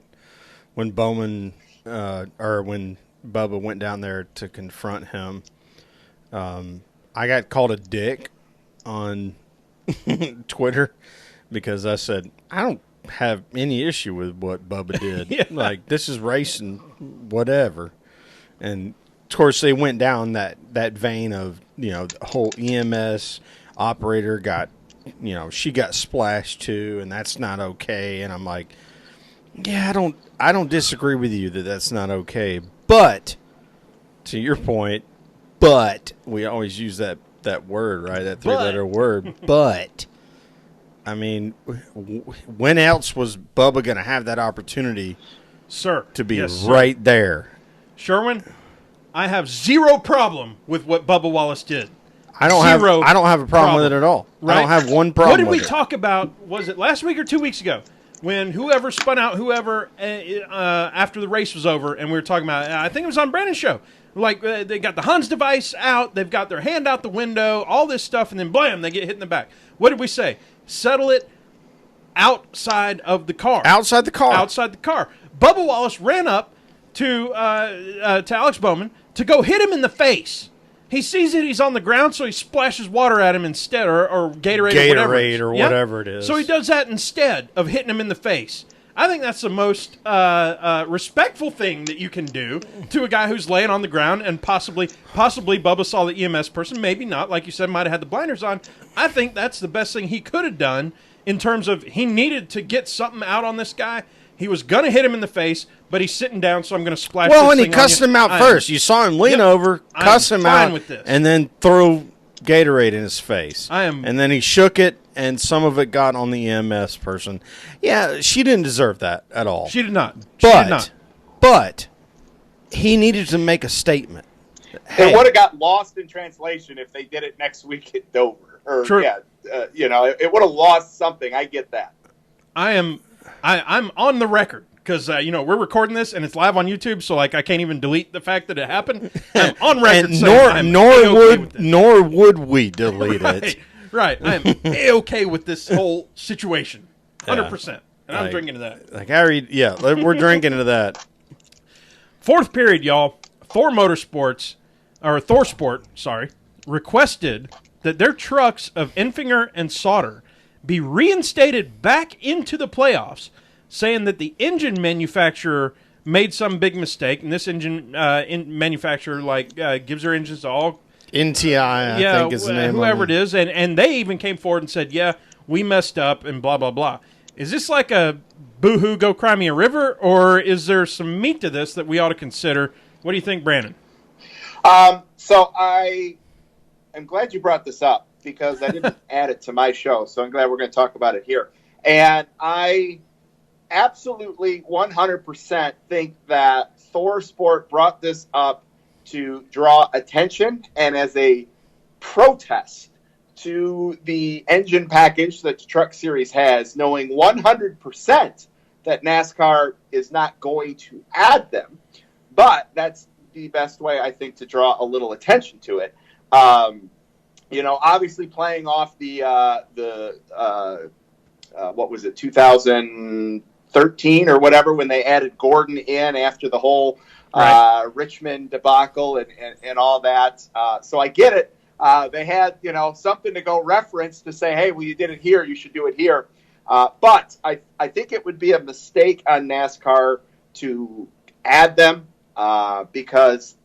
when when Bubba went down there to confront him. I got called a dick on Twitter because I said, I don't have any issue with what Bubba did. Yeah. Like, this is racing, whatever. And, of course, they went down that vein of, the whole EMS operator got, she got splashed too, and that's not okay. And I'm like, yeah, I don't disagree with you that that's not okay. But, to your point, but we always use that word, right? That 3-letter word. But I mean, when else was Bubba going to have that opportunity, sir, to be right there? Sherwin, I have zero problem with what Bubba Wallace did. I don't have a problem with it at all. Right? I don't have one problem. What did with we talk about? Was it last week or 2 weeks ago? When whoever spun out after the race was over, and we were talking about, I think it was on Brandon's show. Like, they got the Hans device out, they've got their hand out the window, all this stuff, and then blam, they get hit in the back. What did we say? Settle it outside of the car. Outside the car. Outside the car. Bubba Wallace ran up to Alex Bowman to go hit him in the face. He sees that he's on the ground, so he splashes water at him instead, or Gatorade or whatever it is. So he does that instead of hitting him in the face. I think that's the most respectful thing that you can do to a guy who's laying on the ground, and possibly Bubba saw the EMS person, maybe not, like you said, might have had the blinders on. I think that's the best thing he could have done in terms of he needed to get something out on this guy. He was going to hit him in the face, but he's sitting down, so I'm going to splash this thing on you. Well, and he cussed him out first. You saw him lean over, cuss him out, and then throw Gatorade in his face. And then he shook it, and some of it got on the EMS person. Yeah, she didn't deserve that at all. She did not. But he needed to make a statement. Hey. It would have got lost in translation if they did it next week at Dover. True. Yeah, it would have lost something. I get that. I'm on the record because we're recording this and it's live on YouTube, so I can't even delete the fact that it happened. I'm on record saying nor would we delete it. Right, I'm A-okay with this whole situation, 100%, and I'm drinking to that. We're drinking to that. Fourth period, y'all. 4 motorsports. or ThorSport, requested that their trucks of Enfinger and Sauter be reinstated back into the playoffs, saying that the engine manufacturer made some big mistake, and this engine manufacturer gives their engines to all NTI, I think is the name. Whoever it is, and they even came forward and said, "Yeah, we messed up," and blah blah blah. Is this like a boo-hoo, go cry me a river, or is there some meat to this that we ought to consider? What do you think, Brandon? So I am glad you brought this up because I didn't add it to my show, so I'm glad we're going to talk about it here. And I absolutely 100% think that ThorSport brought this up to draw attention and as a protest to the engine package that the Truck Series has, knowing 100% that NASCAR is not going to add them. But that's the best way, I think, to draw a little attention to it. Obviously playing off the what was it, 2013 or whatever, when they added Gordon in after the whole Richmond debacle and all that. So I get it. They had, something to go reference to say, hey, well, you did it here, you should do it here. But I think it would be a mistake on NASCAR to add them because,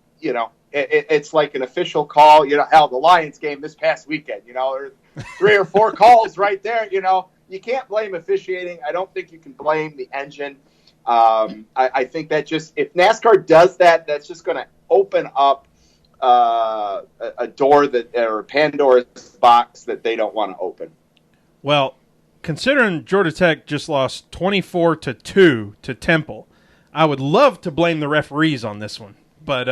it's like an official call. The Lions game this past weekend, there's 3 or 4 calls right there. You can't blame officiating. I don't think you can blame the engine. I think that if NASCAR does that, that's just going to open up a door or a Pandora's box that they don't want to open. Well, considering Georgia Tech just lost 24-2 to Temple, I would love to blame the referees on this one, but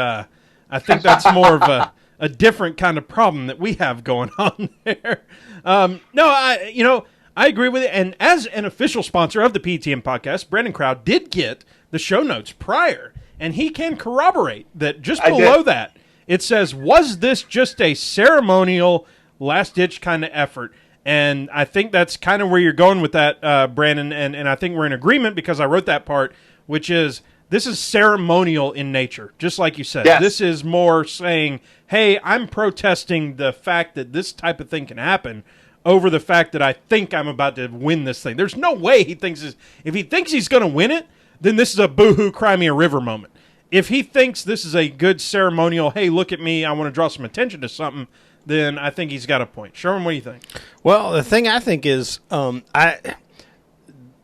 I think that's more of a different kind of problem that we have going on there. I agree with it. And as an official sponsor of the PTM podcast, Brandon Crowd did get the show notes prior, and he can corroborate that just below that, it says, was this just a ceremonial last-ditch kind of effort? And I think that's kind of where you're going with that, Brandon, and I think we're in agreement because I wrote that part, which is this is ceremonial in nature, just like you said. Yes. This is more saying, hey, I'm protesting the fact that this type of thing can happen over the fact that I think I'm about to win this thing. There's no way he thinks this. If he thinks he's going to win it, then this is a boo-hoo, cry me a river moment. If he thinks this is a good ceremonial, hey, look at me, I want to draw some attention to something, then I think he's got a point. Sherman, what do you think? Well, the thing I think is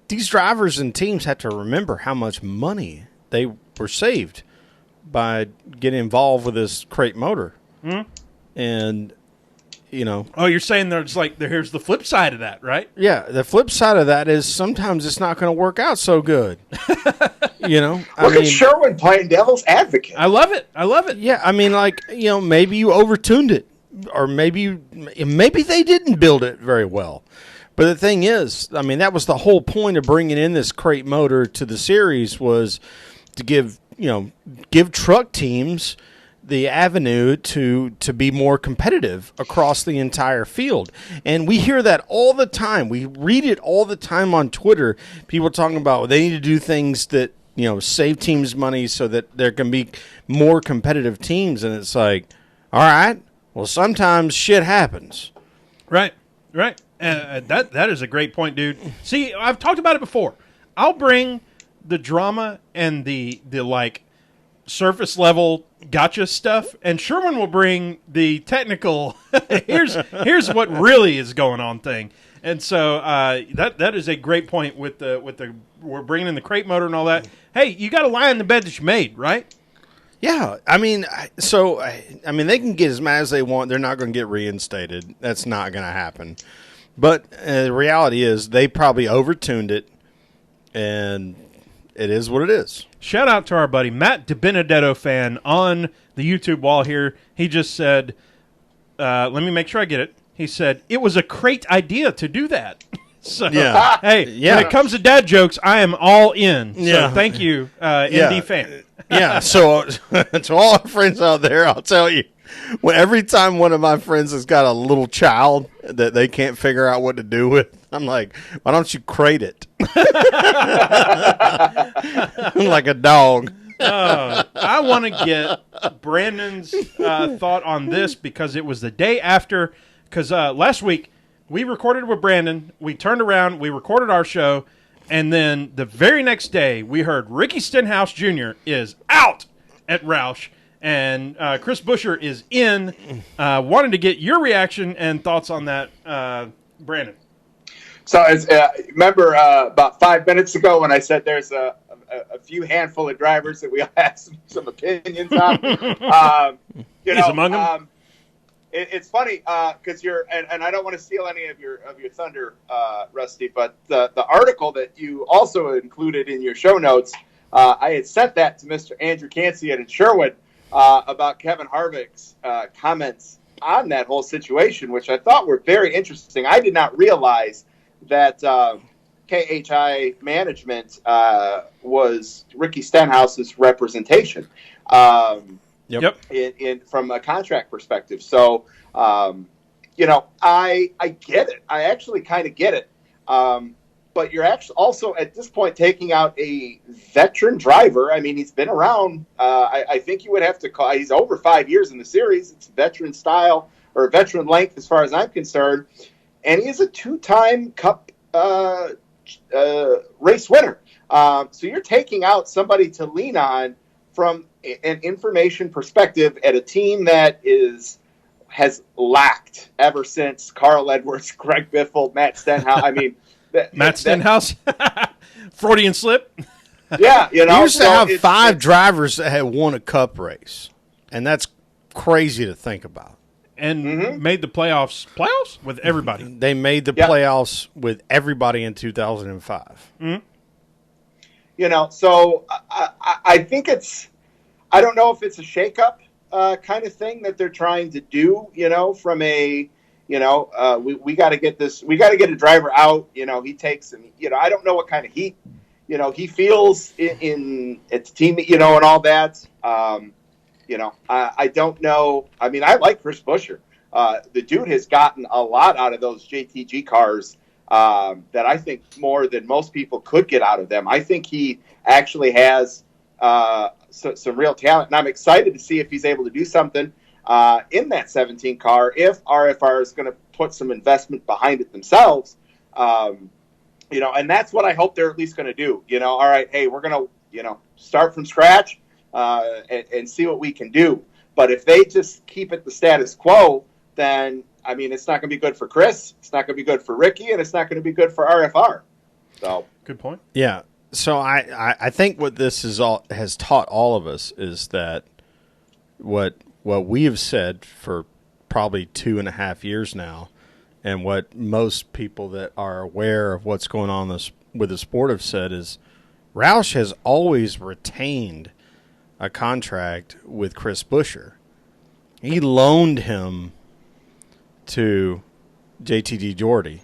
these drivers and teams have to remember how much money they were saved by getting involved with this crate motor. Mm-hmm. And, Oh, you're saying here's the flip side of that, right? Yeah, the flip side of that is sometimes it's not going to work out so good. Look at Sherwin playing devil's advocate. I love it. Yeah, maybe you overtuned it, or maybe they didn't build it very well. But the thing is, that was the whole point of bringing in this crate motor to the series, was to give truck teams the avenue to be more competitive across the entire field. And we hear that all the time. We read it all the time on Twitter. People talking about they need to do things that, save teams money so that there can be more competitive teams. And it's like, all right, well, sometimes shit happens. Right. That is a great point, dude. See, I've talked about it before. I'll bring the drama and the surface level gotcha stuff, and Sherman will bring the technical here's what really is going on thing. And so that is a great point with the we're bringing in the crate motor and all that. Hey, you got to lie in the bed that you made, right? Yeah, they can get as mad as they want. They're not going to get reinstated. That's not going to happen. But the reality is they probably overtuned it, and it is what it is. Shout out to our buddy Matt DiBenedetto fan on the YouTube wall here. He just said, let me make sure I get it. He said, it was a great idea to do that. So, yeah. Hey, when it comes to dad jokes, I am all in. So thank you, ND fan. Yeah, so to all our friends out there, I'll tell you, every time one of my friends has got a little child that they can't figure out what to do with, I'm like, why don't you crate it? Like a dog. I want to get Brandon's thought on this because it was the day after. Because last week we recorded with Brandon. We turned around. We recorded our show. And then the very next day, we heard Ricky Stenhouse Jr. is out at Roush, and Chris Buescher is in. Wanted to get your reaction and thoughts on that, Brandon. So, remember about 5 minutes ago when I said there's a few handful of drivers that we all have some opinions on? He's among them. It's funny because and I don't want to steal any of your thunder, Rusty, but the article that you also included in your show notes, I had sent that to Mr. Andrew Cancian in Sherwood about Kevin Harvick's comments on that whole situation, which I thought were very interesting. I did not realize that KHI management was Ricky Stenhouse's representation. Yep. In from a contract perspective. So, I get it. I actually kind of get it. But you're actually also at this point taking out a veteran driver. I mean, he's been around. I think you would have to call. He's over 5 years in the series. It's veteran style or veteran length, as far as I'm concerned. And he is a 2-time Cup race winner. So you're taking out somebody to lean on from an information perspective at a team that has lacked ever since Carl Edwards, Greg Biffle, Matt Stenhouse. I mean, Matt Stenhouse, Freudian slip. Yeah, you used to have 5 drivers that had won a Cup race, and that's crazy to think about. And made the playoffs with everybody. They made the playoffs with everybody in 2005. So I think I don't know if it's a shakeup kind of thing that they're trying to do, from a, we got to get a driver out, he takes, and, I don't know what kind of heat, he feels in its team, and all that. I don't know. I mean, I like Chris Buescher. The dude has gotten a lot out of those JTG cars that I think more than most people could get out of them. I think he actually has some real talent, and I'm excited to see if he's able to do something in that 17 car if RFR is going to put some investment behind it themselves. And that's what I hope they're at least going to do. All right, hey, we're going to, start from scratch and see what we can do. But if they just keep it the status quo, then, I mean, it's not going to be good for Chris, it's not going to be good for Ricky, and it's not going to be good for RFR. So, good point. Yeah. So I think what this has taught all of us is that what we have said for probably 2.5 years now, and what most people that are aware of what's going on with the sport have said is Roush has always retained a contract with Chris Buescher. He loaned him to JTG Geordie,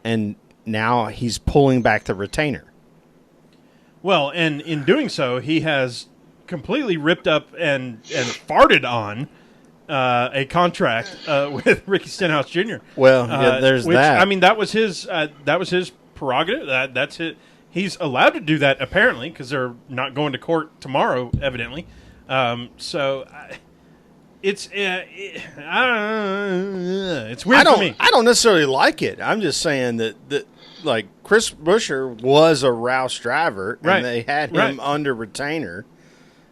and now he's pulling back the retainer. Well, and in doing so, he has completely ripped up and farted on a contract with Ricky Stenhouse Jr. Well, there's that. I mean, that was his prerogative. That's it. He's allowed to do that apparently because they're not going to court tomorrow, evidently. It's weird for me. I don't necessarily like it. I'm just saying that like Chris Buescher was a Roush driver, and they had him under retainer.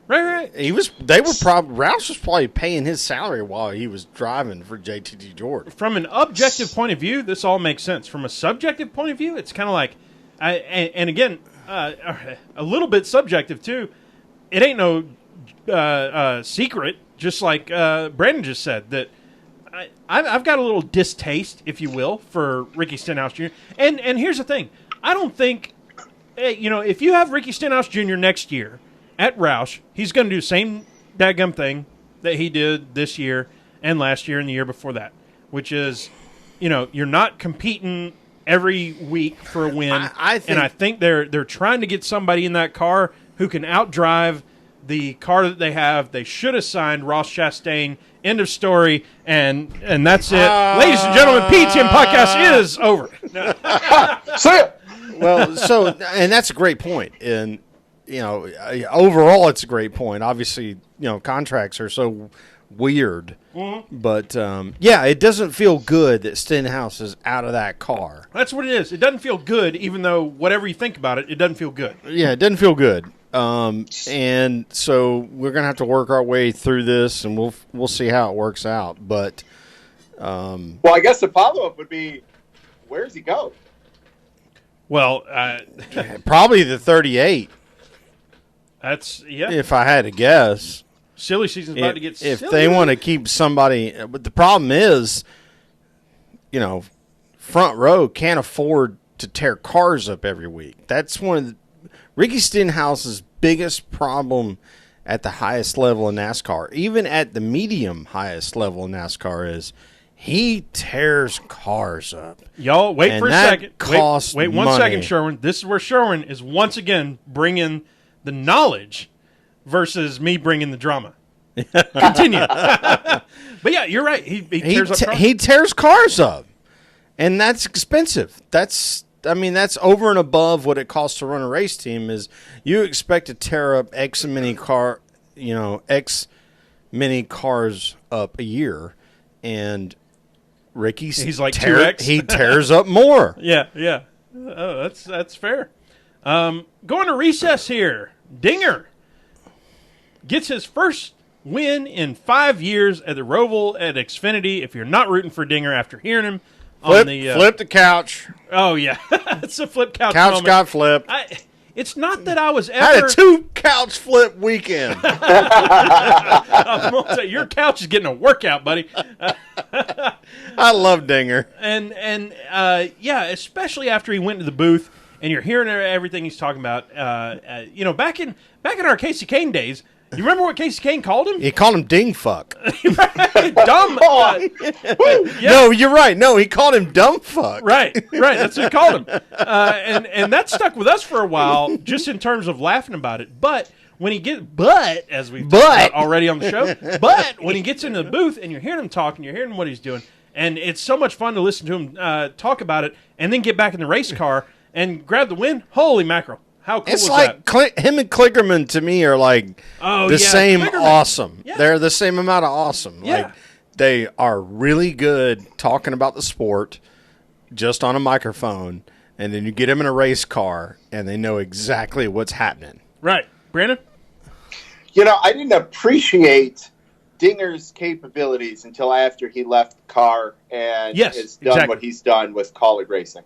Right. Roush was probably paying his salary while he was driving for JTG Geordie. From an objective point of view, this all makes sense. From a subjective point of view, it's kind of like, and again, a little bit subjective too. It ain't no secret, just like Brandon just said, that I've got a little distaste, if you will, for Ricky Stenhouse Jr. And here's the thing. I don't think, if you have Ricky Stenhouse Jr. next year at Roush, he's going to do the same dadgum thing that he did this year and last year and the year before that, which is, you're not competing every week for a win. I think they're trying to get somebody in that car who can outdrive the car that they have. They should have signed Ross Chastain. End of story. And that's it. Ladies and gentlemen, PTM Podcast is over. Well, and that's a great point. And overall it's a great point. Obviously, contracts are so weird. Mm-hmm. But, it doesn't feel good that Stenhouse is out of that car. That's what it is. It doesn't feel good, even though whatever you think about it, it doesn't feel good. Yeah, it doesn't feel good. And so we're going to have to work our way through this, and we'll see how it works out. But I guess the follow-up would be, where does he go? Well, probably the 38. That's if I had to guess. Silly season's about to get silly. If they want to keep somebody, but the problem is, front row can't afford to tear cars up every week. That's one of Ricky Stenhouse's biggest problem at the highest level of NASCAR, even at the medium highest level of NASCAR, is he tears cars up. Y'all, wait for a second. Wait 1 money. second, Sherwin. This is where Sherwin is once again bringing the knowledge versus me bringing the drama. Continue. But yeah, you're right. He tears up cars. He tears cars up, and that's expensive. That's over and above what it costs to run a race team. Is you expect to tear up X many cars up a year, and he's like 2X. He tears up more. Yeah. Oh, that's fair. Going to recess here. Dinger gets his first win in 5 years at the Roval at Xfinity. If you're not rooting for Dinger after hearing him flip the couch. Oh yeah, it's a flip couch. Couch moment. got flipped. It's not that I was ever had a 2 couch flip weekend. Your couch is getting a workout, buddy. I love Dinger, and especially after he went to the booth and you're hearing everything he's talking about. Back in our Casey Kane days. You remember what Casey Kane called him? He called him ding fuck. Dumb. Yeah. No, you're right. No, he called him dumb fuck. Right. That's what he called him. And that stuck with us for a while, just in terms of laughing about it. But when he as we've talked about already on the show, but when he gets into the booth and you're hearing him talk and you're hearing what he's doing, and it's so much fun to listen to him talk about it, and then get back in the race car and grab the win. Holy mackerel. How cool it's was like that? Him and Klickerman to me are like same Klickerman. Awesome. Yeah. They're the same amount of awesome. Yeah. Like they are really good talking about the sport just on a microphone, and then you get them in a race car and they know exactly what's happening. Right. Brandon? I didn't appreciate Dinger's capabilities until after he left the car and has done what he's done with College Racing.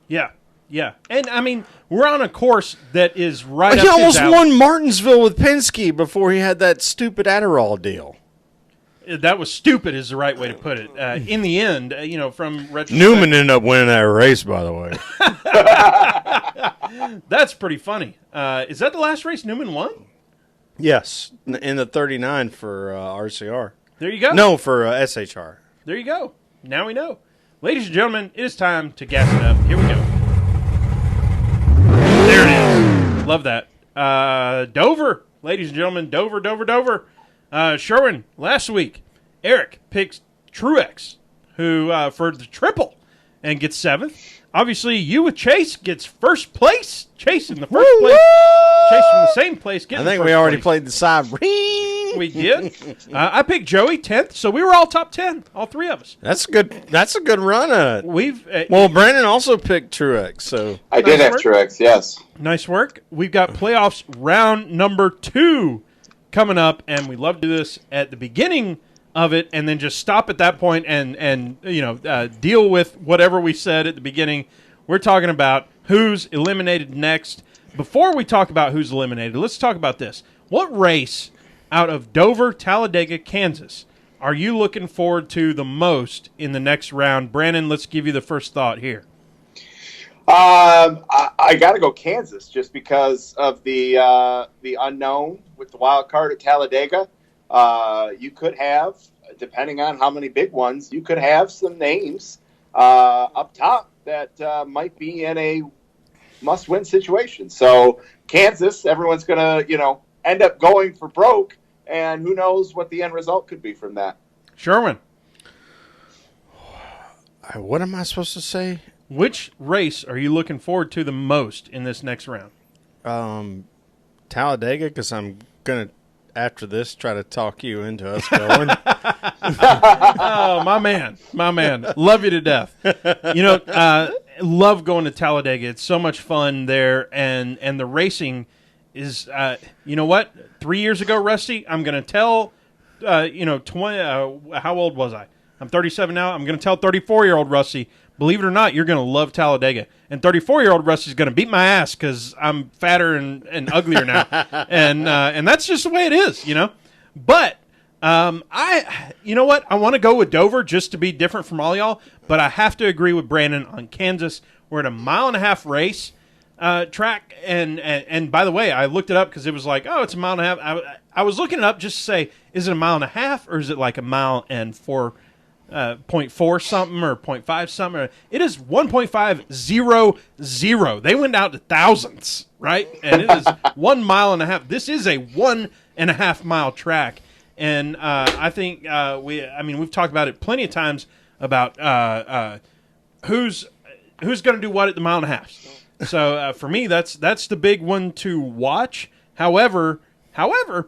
Yeah. Yeah, and we're on a course that is right. He almost won Martinsville with Penske before he had that stupid Adderall deal. That was stupid, is the right way to put it. In the end, from retrospect, Newman ended up winning that race, by the way. That's pretty funny. Is that the last race Newman won? Yes, in the 39 for RCR. There you go. No, for SHR. There you go. Now we know, ladies and gentlemen. It is time to gas it up. Here we go. There it is. Love that. Dover, ladies and gentlemen. Dover. Sherwin, last week, Eric picked Truex, who for the triple, and gets 7th. Obviously, you with Chase gets first place. Chase in the first place. Chase from the same place. I think we already played the side ring. We did. I picked Joey 10th, so we were all top 10, all three of us. That's good. That's a good run. We've Brandon also picked Truex, so I did have Truex. Yes, nice work. We've got playoffs round number 2 coming up, and we love to do this at the beginning of it, and then just stop at that point and deal with whatever we said at the beginning. We're talking about who's eliminated next. Before we talk about who's eliminated, let's talk about this. What race out of Dover, Talladega, Kansas are you looking forward to the most in the next round? Brandon, let's give you the first thought here. I got to go Kansas just because of the unknown with the wild card at Talladega. You could have, depending on how many big ones, you could have some names up top that might be in a must-win situation. So Kansas, everyone's going to, end up going for broke, and who knows what the end result could be from that. Sherwin. What am I supposed to say? Which race are you looking forward to the most in this next round? Talladega? Because I'm going to, after this, try to talk you into us going. Oh, my man. Love you to death. Love going to Talladega. It's so much fun there, and the racing is, you know what? 3 years ago, Rusty, I'm going to tell, 20, how old was I? I'm 37 now. I'm going to tell 34-year-old Rusty, believe it or not, you're going to love Talladega. And 34-year-old Rusty's going to beat my ass because I'm fatter and uglier now. and that's just the way it is, But you know what? I want to go with Dover just to be different from all y'all, but I have to agree with Brandon on Kansas. We're at a 1.5-mile race track, and by the way, I looked it up because it was like, oh, it's a 1.5 miles. I was looking it up just to say, is it a 1.5 miles or is it like 1 mile and 0.4 something or 0.5 something? It is 1.500. They went out to thousands, right? And it is 1.5 miles. This is a 1.5 mile track. And I think we've talked about it plenty of times about who's going to do what at the 1.5 miles. So for me, that's the big one to watch. However,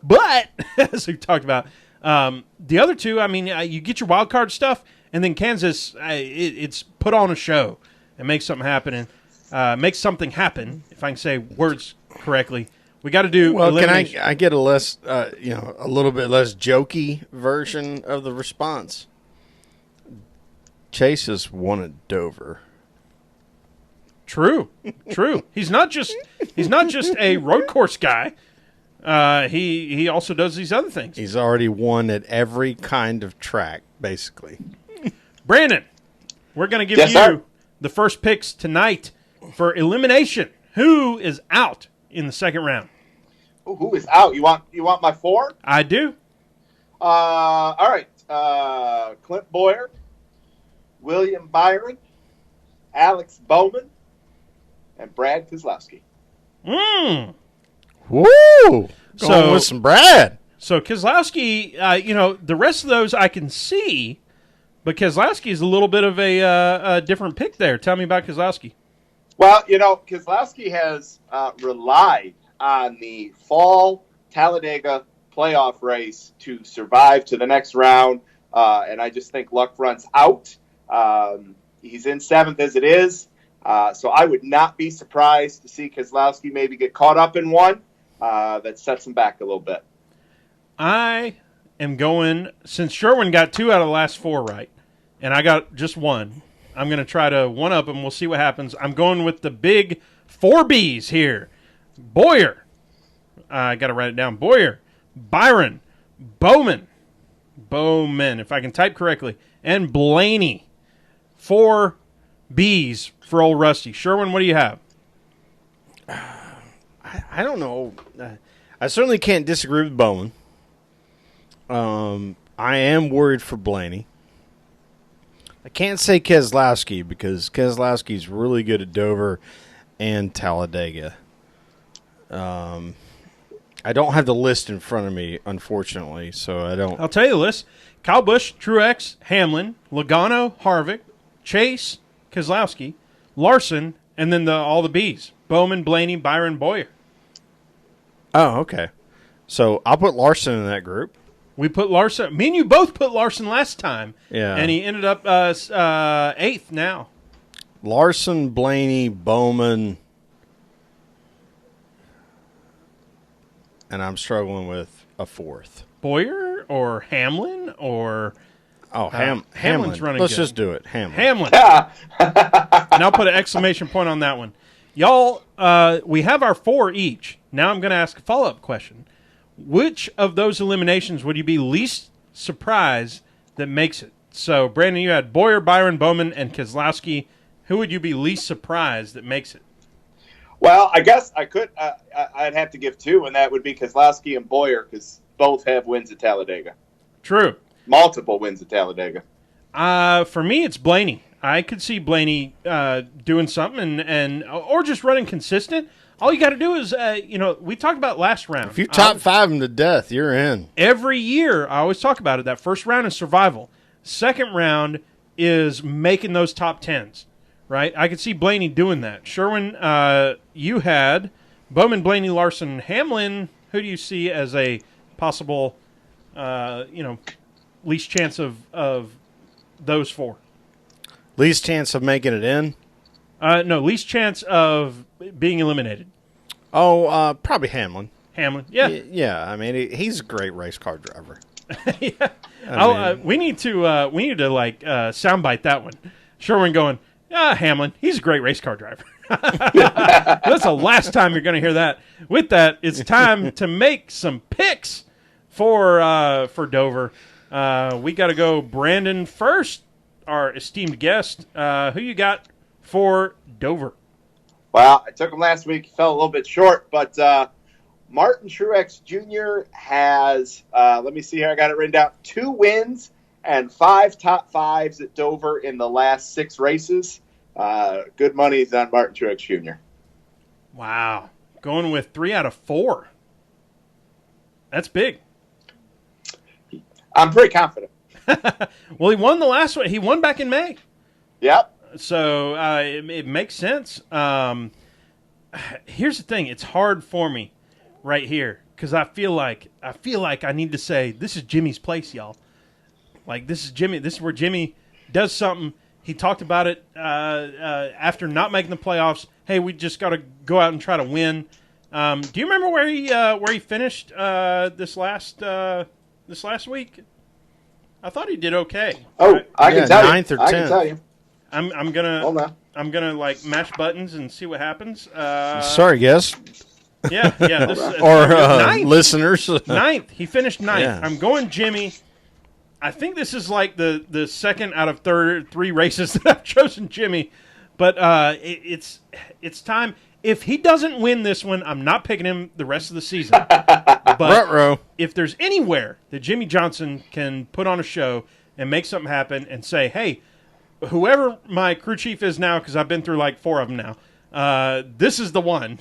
but as we talked about, the other two, you get your wild card stuff, and then Kansas, it's put on a show and makes something happen, and makes something happen. If I can say words correctly. We got to do. Well, can I get a less, a little bit less jokey version of the response? Chase has won at Dover. True. He's not just a road course guy. He also does these other things. He's already won at every kind of track, basically. Brandon, we're going to give you the first picks tonight for elimination. Who is out in the second round? Who is out? You want my 4? I do. All right. Clint Boyer, William Byron, Alex Bowman, and Brad Keselowski. Woo! Going with some Brad. So Keselowski, the rest of those I can see, but Keselowski is a little bit of a different pick there. Tell me about Keselowski. Well, Keselowski has relied on the fall Talladega playoff race to survive to the next round, and I just think luck runs out. He's in 7th as it is, so I would not be surprised to see Keselowski maybe get caught up in one that sets him back a little bit. I am going, since Sherwin got 2 out of the last 4 right, and I got just 1, I'm going to try to one-up him. We'll see what happens. I'm going with the big 4 Bs here. Boyer. I got to write it down. Boyer. Byron. Bowman, if I can type correctly. And Blaney. 4 Bs for old Rusty. Sherwin, what do you have? I don't know. I certainly can't disagree with Bowman. I am worried for Blaney. I can't say Keselowski because Keselowski's really good at Dover and Talladega. I don't have the list in front of me, unfortunately, so I don't. I'll tell you the list. Kyle Busch, Truex, Hamlin, Logano, Harvick, Chase, Keselowski, Larson, and then all the Bs. Bowman, Blaney, Byron, Boyer. Oh, okay. So I'll put Larson in that group. We put Larson. Me and you both put Larson last time. Yeah. And he ended up 8th now. Larson, Blaney, Bowman. And I'm struggling with a 4th. Boyer or Hamlin or... Oh, Hamlin's running Let's good. just do it. Hamlin. And I'll put an exclamation point on that one. Y'all, we have our 4 each. Now I'm going to ask a follow-up question. Which of those eliminations would you be least surprised that makes it? So, Brandon, you had Boyer, Byron, Bowman, and Keselowski. Who would you be least surprised that makes it? Well, I guess I could. I'd have to give 2, and that would be Keselowski and Boyer because both have wins at Talladega. True. Multiple wins at Talladega. For me, it's Blaney. I could see Blaney doing something or just running consistent. All you got to do is, we talked about last round. If you top 5 them to death, you're in. Every year, I always talk about it. That first round is survival. Second round is making those top 10s, right? I could see Blaney doing that. Sherwin, you had Bowman, Blaney, Larson, Hamlin. Who do you see as a possible, least chance of those four? Least chance of making it in? No, least chance of being eliminated. Oh, probably Hamlin. Hamlin, yeah. Yeah, I mean, he's a great race car driver. Yeah. We need to soundbite that one. Sherwin going, Hamlin, he's a great race car driver. That's the last time you're going to hear that. With that, it's time to make some picks for Dover. We got to go Brandon first, our esteemed guest. Who you got for Dover? Well, I took him last week. He fell a little bit short, but Martin Truex Jr. has, let me see here, I got it written down, 2 wins and 5 top 5s at Dover in the last 6 races. Good money is on Martin Truex Jr. Wow. Going with 3 out of 4. That's big. I'm pretty confident. Well, he won the last one. He won back in May. Yep. So it makes sense. Here's the thing. It's hard for me right here because I feel like I need to say this is Jimmy's place, y'all. Like, this is Jimmy. This is where Jimmy does something. He talked about it after not making the playoffs. Hey, we just got to go out and try to win. Do you remember where he finished this last week? I thought he did okay. Oh, I can tell you. 9th or 10th. I can tell you. I'm gonna Hold on. I'm gonna mash buttons and see what happens. Sorry, guest. Yeah. This, Or ninth. listeners. 9th. He finished 9th. Yeah. I'm going Jimmy. I think this is like the second out of 3 races that I've chosen Jimmy, but it's time. If he doesn't win this one, I'm not picking him the rest of the season. But if there's anywhere that Jimmy Johnson can put on a show and make something happen and say, hey, whoever my crew chief is now, because I've been through like 4 of them now, this is the one.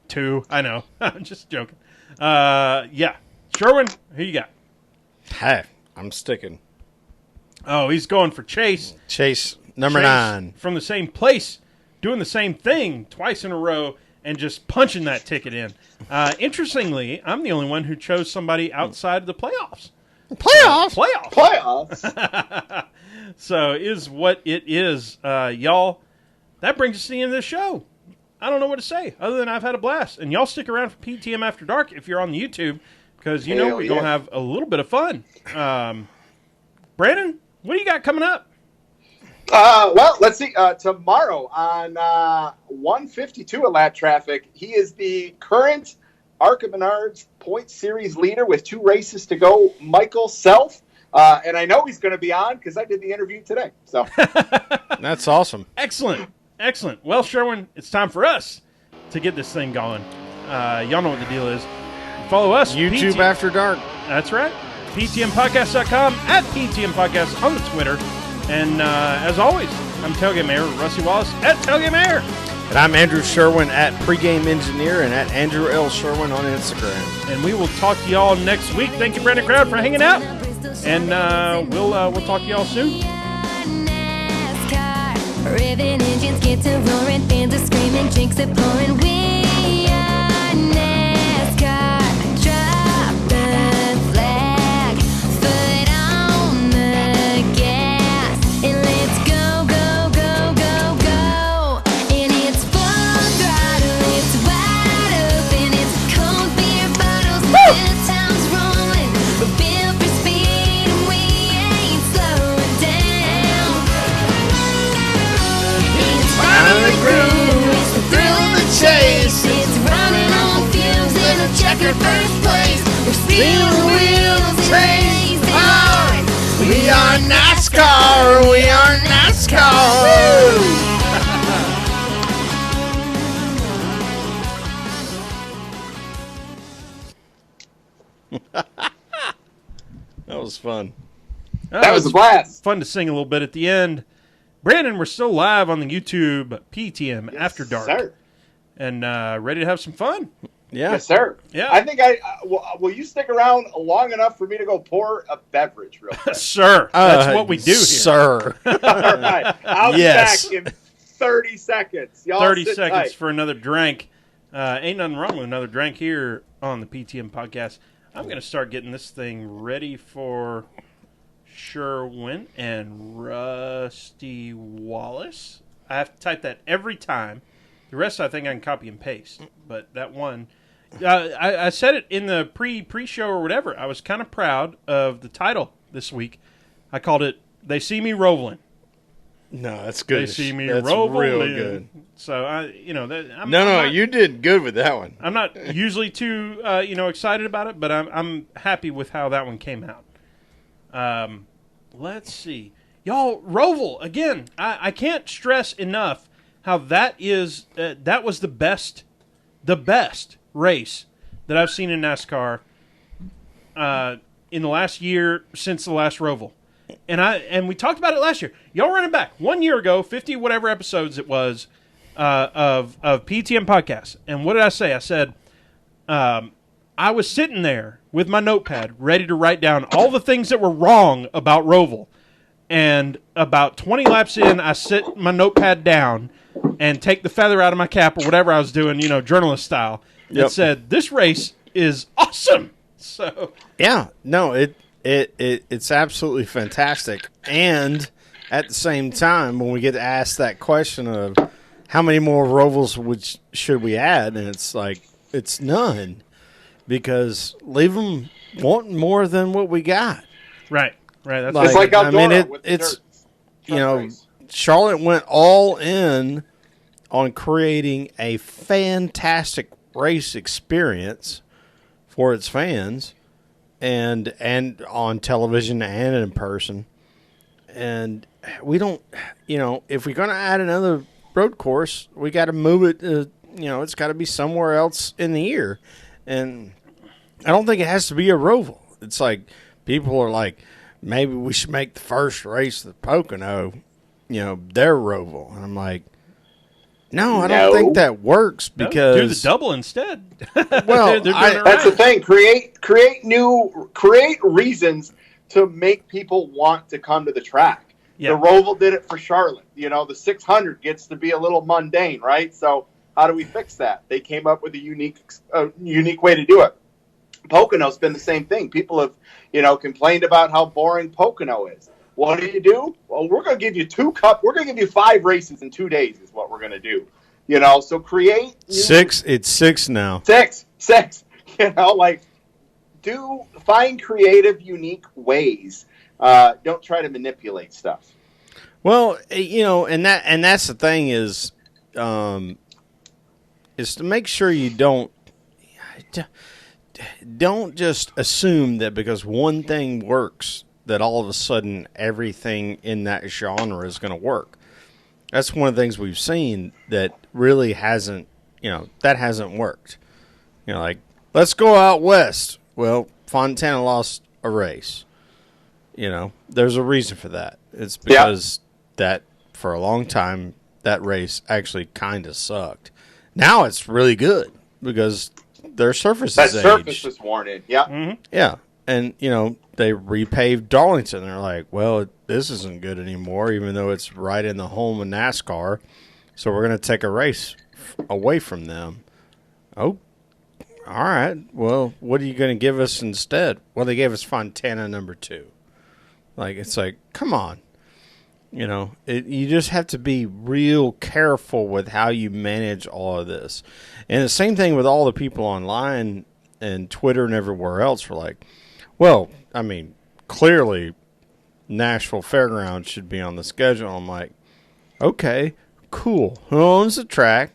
2, I know. I'm just joking. Yeah. Sherwin, who you got? Hey, I'm sticking. Oh, he's going for Chase. Chase, number 9. From the same place, doing the same thing twice in a row and just punching that ticket in. Interestingly, I'm the only one who chose somebody outside of the playoffs. Playoffs? So is what it is. Y'all, that brings us to the end of the show. I don't know what to say other than I've had a blast. And y'all stick around for PTM After Dark if you're on the YouTube because we're going to have a little bit of fun. Brandon, what do you got coming up? Well, let's see. Tomorrow on 152 Lat Traffic, he is the current Arca Menards point series leader with 2 races to go, Michael Self. And I know he's going to be on because I did the interview today. So That's awesome. Excellent. Well, Sherwin, it's time for us to get this thing going. Y'all know what the deal is. Follow us. YouTube After Dark. That's right. PTMpodcast.com, at PTM Podcast on the Twitter. And as always, I'm Tailgate Mayor Rusty Wallace at Tailgate Mayor. And I'm Andrew Sherwin at Pregame Engineer and at Andrew L. Sherwin on Instagram. And we will talk to y'all next week. Thank you, Brandon Crowd, for hanging out. And we'll talk to y'all soon. Ribbon engines get to roaring, fans are screaming, drinks are pouring. We are NASCAR. Drop the flag, foot on the gas, and let's go, go, go, go, go. And it's full throttle, it's wide open, it's cold beer bottles, the town's rolling. We're built for speed, and we ain't slowing down. the groove, It's the thrill of the chase. It's running on fumes in a checkered first place. We're stealing the wheels and race hard. We are NASCAR. We are NASCAR. That was fun. That was a blast. Fun to sing a little bit at the end. Brandon, we're still live on the YouTube PTM After Dark. Sir. And ready to have some fun. Yeah. Yes, sir. Yeah. I think will you stick around long enough for me to go pour a beverage real quick? Sir, that's what we do here. Sir. All right. I'll be Yes. back in 30 seconds. Y'all 30 sit seconds tight. for another drink. Ain't nothing wrong with another drink here on the PTM podcast. I'm going to start getting this thing ready for Sherwin and Rusty Wallace. I have to type that every time. The rest I think I can copy and paste. But that one, I said it in the pre-show or whatever. I was kind of proud of the title this week. I called it "They See Me Rovalin." No, that's good. They see me that's Roval real in. good. So You did good with that one. I'm not usually too excited about it, but I'm happy with how that one came out. Let's see, y'all. Roval again. I can't stress enough how that was the best race that I've seen in NASCAR in the last year since the last Roval. And we talked about it last year. Y'all running back 1 year ago, 50 whatever episodes it was of PTM podcast. And what did I say? I said I was sitting there with my notepad ready to write down all the things that were wrong about Roval. And about 20 laps in, I sit my notepad down and take the feather out of my cap or whatever I was doing, journalist style. And said, this race is awesome. So yeah, no, it's absolutely fantastic. And at the same time, when we get asked that question of how many more Rovals should we add, and it's like, it's none, because leave them wanting more than what we got. Right. That's it's like Eldora with the dirt race. Charlotte went all in on creating a fantastic race experience for its fans. And on television and in person. And we don't, if we're going to add another road course, we got to move it, it's got to be somewhere else in the year. And I don't think it has to be a Roval. It's like, people are like, maybe we should make the first race of the Pocono, their Roval. And I'm like, no, I don't think that works, because do the double instead. Well, that's the thing. Create reasons to make people want to come to the track. Yeah. The Roval did it for Charlotte. The 600 gets to be a little mundane, right? So how do we fix that? They came up with a unique way to do it. Pocono's been the same thing. People have, complained about how boring Pocono is. What do? Well, we're going to give you we're going to give you 5 races in 2 days is what we're going to do. So create 6. It's 6 now. 6. Find creative, unique ways. Don't try to manipulate stuff. Well, and that's the thing is to make sure you don't just assume that because one thing works, that all of a sudden everything in that genre is going to work. That's one of the things we've seen that really hasn't worked. Like, let's go out west. Well, Fontana lost a race. There's a reason for that. It's because that for a long time, that race actually kind of sucked. Now it's really good because their surface is aged. That surface is worn in. Yeah. Mm-hmm. Yeah. And, they repaved Darlington. They're like, well, this isn't good anymore, even though it's right in the home of NASCAR. So we're going to take a race away from them. Oh, all right. Well, what are you going to give us instead? Well, they gave us Fontana number 2. Like, it's like, come on. You just have to be real careful with how you manage all of this. And the same thing with all the people online and Twitter and everywhere else were like, well, I mean, clearly Nashville Fairgrounds should be on the schedule. I'm like, okay, cool. Who owns the track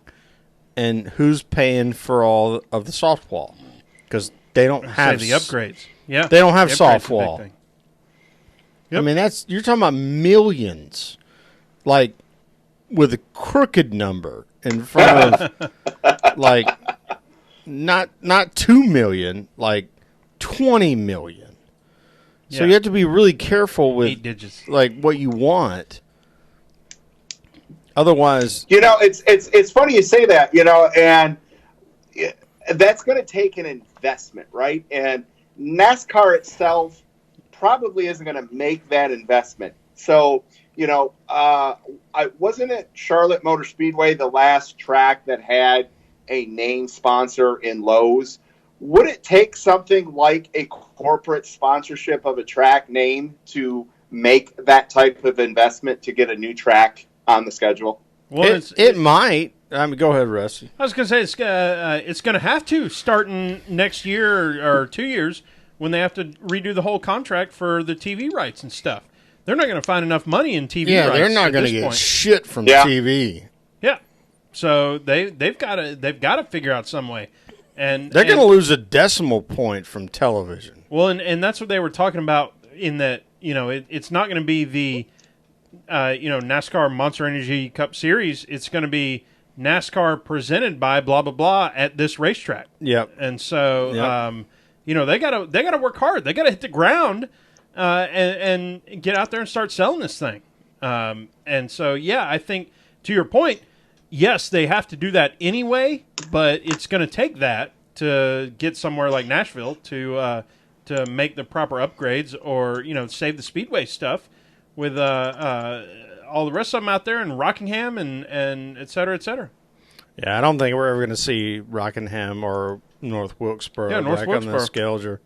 and who's paying for all of the softball? Because they don't have the upgrades. Yeah, they don't have softball. Yep. I mean, you're talking about millions, like with a crooked number in front of, like not 2 million, like 20 million. So you have to be really careful with 8 digits, like what you want. Otherwise, it's funny you say that, and that's going to take an investment, right? And NASCAR itself probably isn't going to make that investment. So, wasn't it Charlotte Motor Speedway, the last track that had a name sponsor in Lowe's, would it take something like a corporate sponsorship of a track name to make that type of investment to get a new track on the schedule? Well, it might. I mean, go ahead, Rusty. I was going to say it's going to have to starting next year or 2 years when they have to redo the whole contract for the TV rights and stuff. They're not going to find enough money in TV rights. Yeah, they're not going to get shit from TV. Yeah, so they've got to figure out some way, and they're going to lose a decimal point from television. Well, and that's what they were talking about in that it's not going to be the NASCAR Monster Energy Cup Series. It's going to be NASCAR presented by blah blah blah at this racetrack. Yep. And so they gotta work hard. They gotta hit the ground and get out there and start selling this thing. And so I think to your point, yes, they have to do that anyway, but it's going to take that to get somewhere like Nashville to make the proper upgrades or save the speedway stuff with all the rest of them out there in Rockingham and et cetera, et cetera. Yeah, I don't think we're ever going to see Rockingham or North Wilkesboro back on the schedule.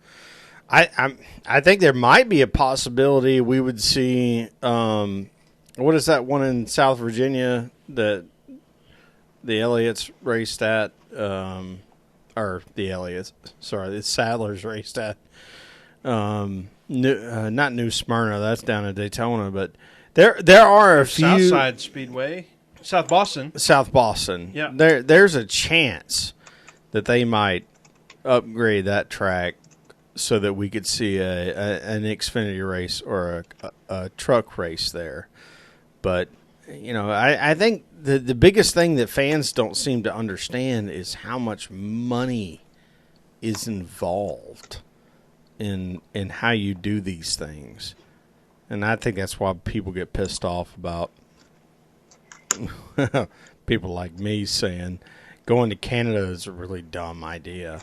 I think there might be a possibility we would see what is that one in South Virginia that the Elliots raced at or the Elliots, sorry, the Sadlers raced at not New Smyrna, that's down in Daytona, but there are a few Southside Speedway, South Boston. Yeah. There's a chance that they might upgrade that track so that we could see an Xfinity race or a truck race there. But I think the biggest thing that fans don't seem to understand is how much money is involved in how you do these things. And I think that's why people get pissed off about people like me saying going to Canada is a really dumb idea.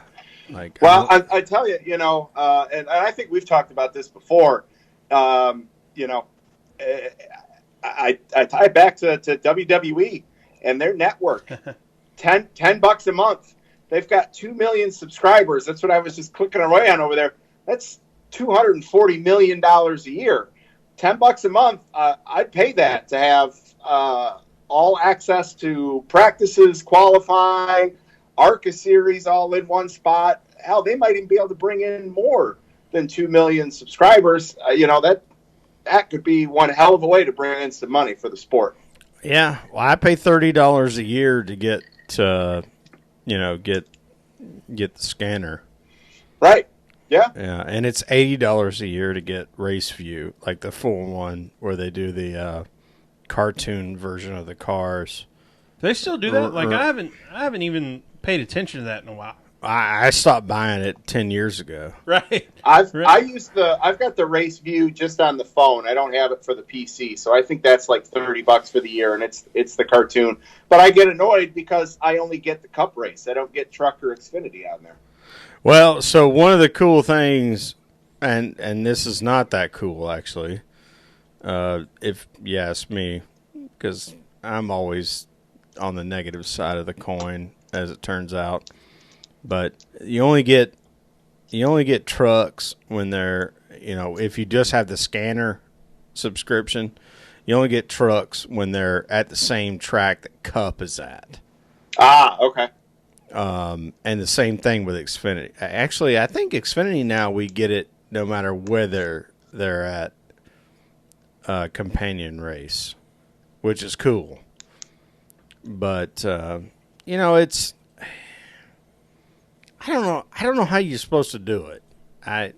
Well, I tell you, and I think we've talked about this before. I tie back to WWE and their network. $10 a month. They've got 2 million subscribers. That's what I was just clicking away on over there. That's $240 million a year. $10 a month. I'd pay that to have all access to practices, qualifying, ARCA series all in one spot. Hell, they might even be able to bring in more than 2 million subscribers. That could be one hell of a way to bring in some money for the sport. Yeah, well, I pay $30 a year to get get the scanner. Right. Yeah. Yeah, and it's $80 a year to get Race View, like the full one where they do the cartoon version of the cars. Do they still do that? I haven't even paid attention to that in a while. I stopped buying it 10 years ago. Right. I've got the Race View just on the phone. I don't have it for the PC, so I think that's like $30 for the year, and it's the cartoon. But I get annoyed because I only get the Cup race. I don't get Truck or Xfinity on there. Well, so one of the cool things, and this is not that cool actually, if you ask me, because I'm always on the negative side of the coin, as it turns out. But you only get trucks when they're, if you just have the scanner subscription, you only get trucks when they're at the same track that Cup is at. Ah, okay. And the same thing with Xfinity. Actually, I think Xfinity now we get it no matter whether they're at a companion race, which is cool. But it's. I don't know how you're supposed to do it. I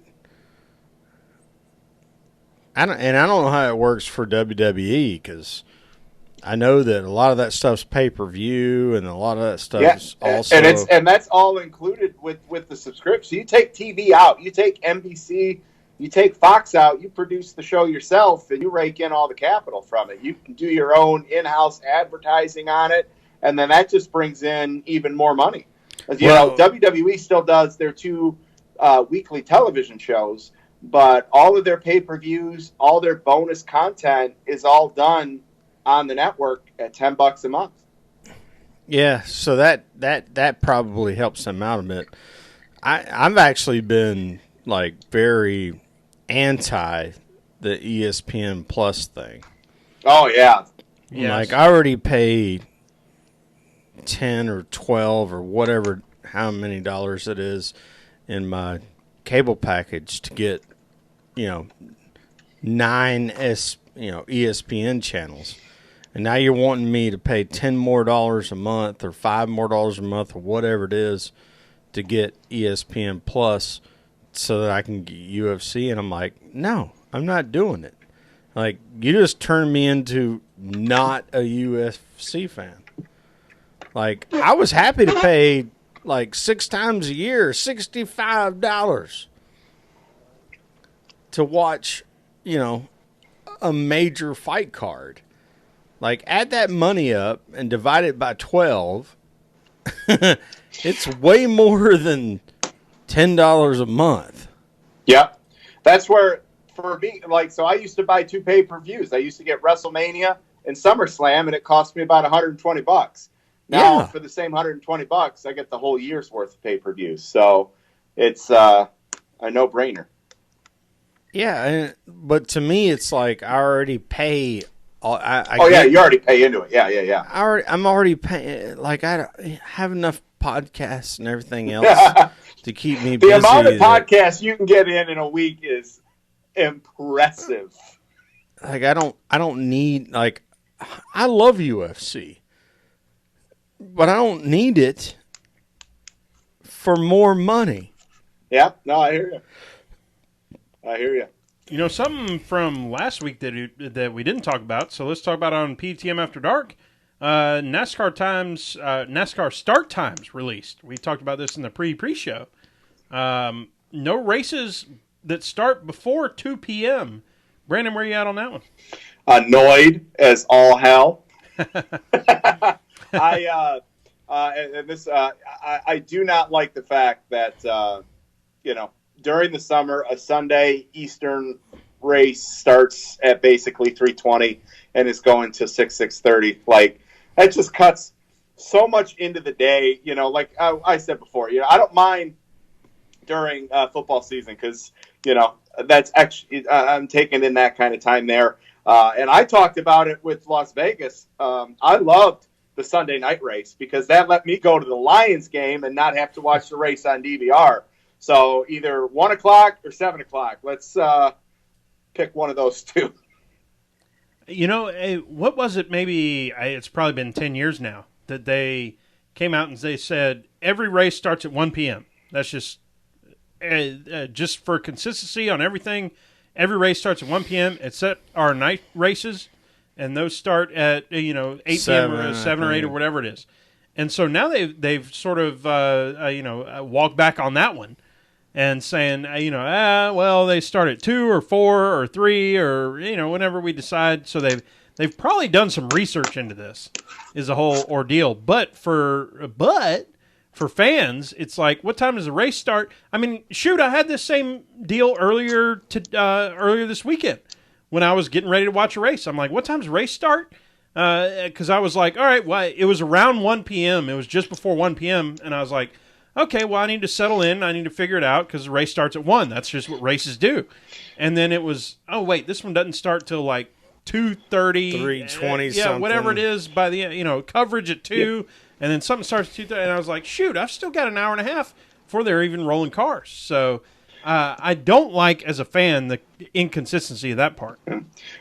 don't know how it works for WWE because I know that a lot of that stuff's pay-per-view and a lot of that stuff's also and that's all included with the subscription. You take TV out, you take NBC, you take Fox out, you produce the show yourself, and you rake in all the capital from it. You can do your own in-house advertising on it, and then that just brings in even more money. As WWE still does their 2 weekly television shows, but all of their pay-per-views, all their bonus content is all done on the network at $10 a month. Yeah, so that probably helps them out a bit. I've actually been like very anti the ESPN Plus thing. Oh yeah. Yes. Like I already paid 10 or 12 or whatever, how many dollars it is in my cable package to get, 9 ESPN channels. And now you're wanting me to pay $10 more a month or $5 more a month or whatever it is to get ESPN Plus so that I can get UFC. And I'm like, no, I'm not doing it. Like, you just turned me into not a UFC fan. Like, I was happy to pay, like, 6 times a year, $65 to watch, a major fight card. Like, add that money up and divide it by 12. It's way more than $10 a month. Yep. That's where, for me, like, so I used to buy 2 pay-per-views. I used to get WrestleMania and SummerSlam, and it cost me about $120. Now, for the same $120, I get the whole year's worth of pay-per-views. So it's a no-brainer. Yeah, but to me, it's like I already pay. You already pay into it. Yeah. I'm already paying. Like, I have enough podcasts and everything else to keep me busy. The amount of podcasts you can get in a week is impressive. Like, I don't need, like, I love UFC, but I don't need it for more money. Yeah, no, I hear you. Something from last week that we didn't talk about, so let's talk about on PTM After Dark. NASCAR start times released. We talked about this in the pre-show. No races that start before 2 p.m. Brandon, where are you at on that one? Annoyed as all hell. I do not like the fact that during the summer a Sunday Eastern race starts at basically 3:20 and is going to 6:30. Like, that just cuts so much into the day. Like I said before, I don't mind during football season because that's actually I'm taking in that kind of time there. And I talked about it with Las Vegas. I loved the Sunday night race because that let me go to the Lions game and not have to watch the race on DVR. So either 1 o'clock or 7 o'clock. Let's pick one of those two. What was it? Maybe it's probably been 10 years now that they came out and they said every race starts at 1 p.m. That's just for consistency on everything. Every race starts at 1 p.m. except our night races, and those start at 8 p.m. or 7 or 8 or whatever it is. And so now they've sort of walked back on that one and saying they start at 2 or 4 or 3 or whenever we decide. So they've probably done some research into this, is the whole ordeal. But for fans, it's like, what time does the race start? I mean, shoot, I had this same deal earlier this weekend when I was getting ready to watch a race. I'm like, what time's the race start? Because I was like, all right, well, it was around 1 p.m. It was just before 1 p.m. And I was like, okay, well, I need to settle in. I need to figure it out because the race starts at 1. That's just what races do. And then it was, oh, wait, this one doesn't start till like 2:30. 3:20 yeah, whatever it is by the, coverage at 2. Yep. And then something starts at 2:30. And I was like, shoot, I've still got an hour and a half before they're even rolling cars. So I don't like, as a fan, the inconsistency of that part.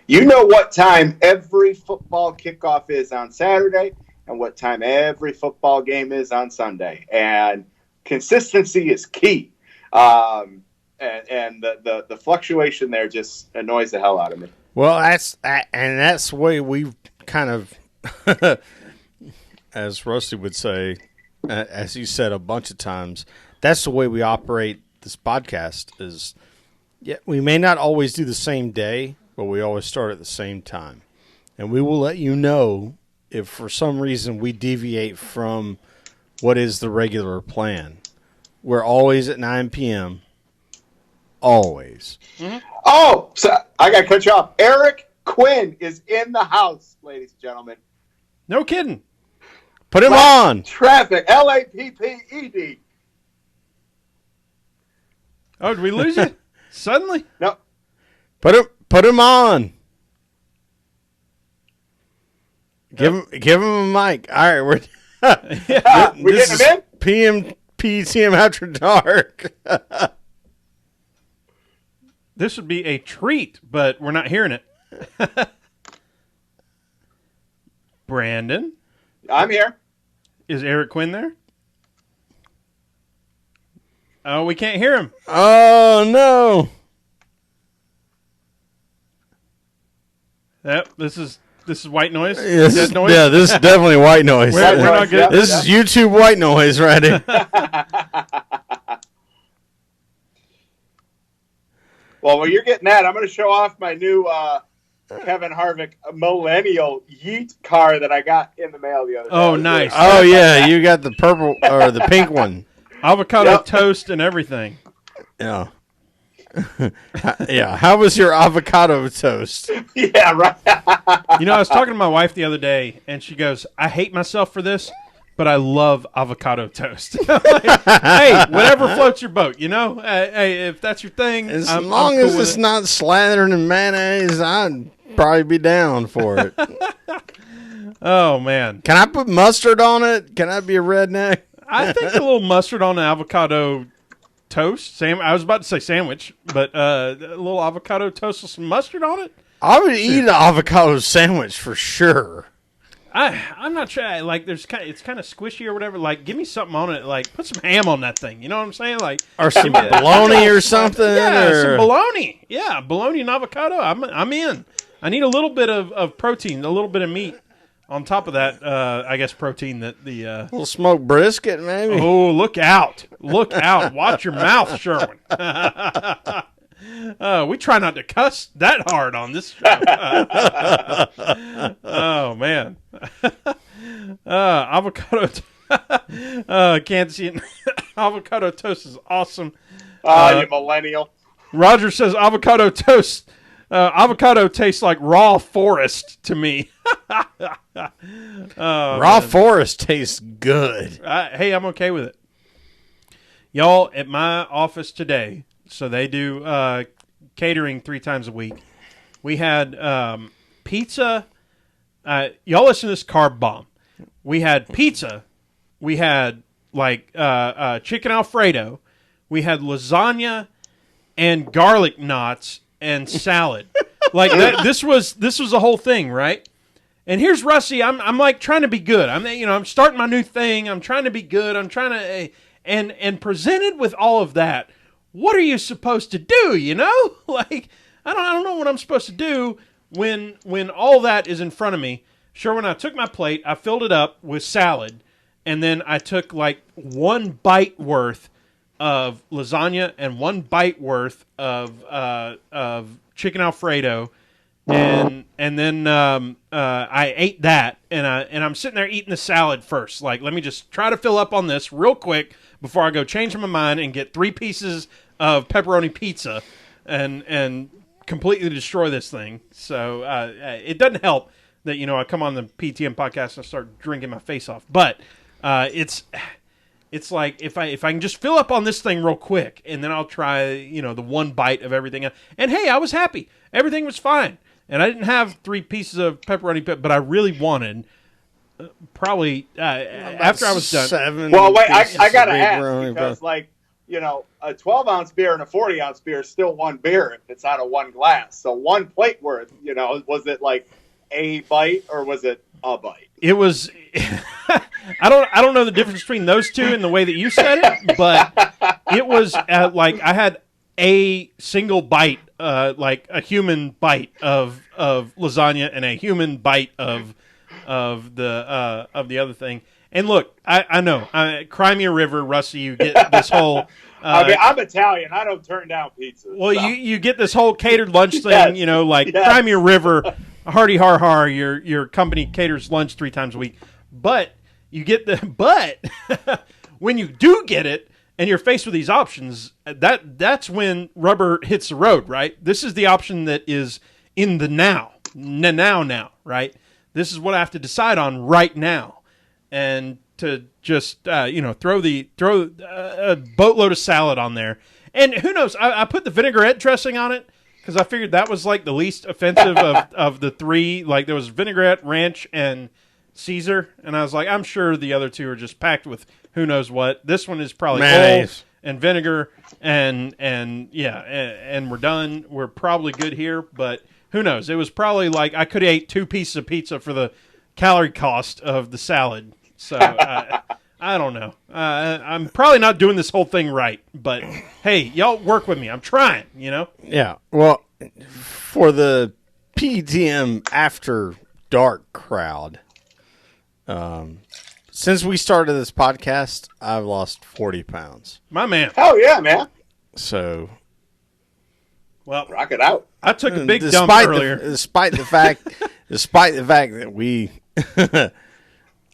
You know what time every football kickoff is on Saturday and what time every football game is on Sunday. And consistency is key. And the fluctuation there just annoys the hell out of me. Well, that's the way we've kind of, as Rusty would say, as you said a bunch of times, that's the way we operate this podcast is, we may not always do the same day, but we always start at the same time. And we will let you know if for some reason we deviate from what is the regular plan. We're always at 9 p.m. Always. Mm-hmm. Oh, so I got to cut you off. Eric Quinn is in the house, ladies and gentlemen. No kidding. Put him on. Traffic. LAPPED. Oh, did we lose it suddenly? No. Put him on. Give him a mic. All right, we're we getting him in? PTM After Dark. This would be a treat, but we're not hearing it. Brandon? I'm here. Is Eric Quinn there? Oh, we can't hear him. Oh, no. Yep, this is white noise. Yes, noise? yeah, this is definitely white noise. We're not good. This is YouTube white noise right here. Well, while you're getting that, I'm going to show off my new Kevin Harvick Millennial Yeet car that I got in the mail the other day. Oh, nice. Oh, yeah, you got the purple or the pink one. Avocado toast and everything. Yeah. Yeah. How was your avocado toast? Yeah, right. I was talking to my wife the other day, and she goes, I hate myself for this, but I love avocado toast. Like, hey, whatever floats your boat, Hey, if that's your thing. As I'm long cool as it's not slathered in mayonnaise, I'd probably be down for it. Oh, man. Can I put mustard on it? Can I be a redneck? I think a little mustard on the avocado toast. I was about to say sandwich, but a little avocado toast with some mustard on it. I would eat an avocado sandwich for sure. I'm not sure. Like, it's kind of squishy or whatever. Like, give me something on it. Like, put some ham on that thing. You know what I'm saying? Like, or some bologna or something. Yeah, some bologna. Yeah, bologna and avocado. I'm in. I need a little bit of protein, a little bit of meat. On top of that, I guess protein that the little smoked brisket, maybe. Oh, look out! Look out! Watch your mouth, Sherwin. We try not to cuss that hard on this show. Oh man, avocado. Can't see it. Avocado toast is awesome. You millennial. Roger says avocado toast. Avocado tastes like raw forest to me. Raw forest tastes good. Hey, I'm okay with it. Y'all, at my office today, so they do catering 3 times a week. We had pizza. Y'all listen to this carb bomb. We had pizza. We had chicken Alfredo. We had lasagna and garlic knots and salad. Like that. This was the whole thing, right? And here's Rusty. I'm like trying to be good. I'm starting my new thing. I'm trying to be good. I'm trying to and presented with all of that. What are you supposed to do? Like I don't know what I'm supposed to do when all that is in front of me. Sure, when I took my plate, I filled it up with salad, and then I took like 1 bite worth of lasagna and 1 bite worth of chicken Alfredo, and then I ate that, and I'm sitting there eating the salad first. Like, let me just try to fill up on this real quick before I go change my mind and get 3 pieces of pepperoni pizza and completely destroy this thing. So it doesn't help that I come on the PTM podcast and start drinking my face off, but it's like if I can just fill up on this thing real quick, and then I'll try the 1 bite of everything else. And hey, I was happy. Everything was fine, and I didn't have 3 pieces of pepperoni, but I really wanted probably after I was done. 7. Well, wait, I gotta ask because a 12-ounce beer and a 40-ounce beer is still 1 beer if it's out of 1 glass. So 1 plate worth. Was it like a bite or was it a bite? It was. I don't know the difference between those two in the way that you said it, but it was like I had a single bite, like a human bite of lasagna and a human bite of the other thing. And look, I know, Crimea River, Rusty, you get this whole. I'm Italian. I don't turn down pizza. Well, so. you get this whole catered lunch thing, yes. Crimea River, hardy har har. Your company caters lunch 3 times a week, but you get when you do get it and you're faced with these options, that's when rubber hits the road, right? This is the option that is in the now, right? This is what I have to decide on right now. and to just throw a boatload of salad on there. And who knows? I put the vinaigrette dressing on it because I figured that was like the least offensive of the three. Like there was vinaigrette, ranch, and Caesar, and I was like, I'm sure the other two are just packed with who knows what. This one is probably mayonnaise and vinegar, and we're done. We're probably good here, but who knows? It was probably like I could have ate 2 pieces of pizza for the calorie cost of the salad. So I don't know. I'm probably not doing this whole thing right, but hey, y'all work with me. I'm trying, Yeah. Well, for the PTM After Dark crowd, since we started this podcast, I've lost 40 pounds. My man. Hell yeah, man. So, well, rock it out. I took a big dump earlier. Despite the fact that we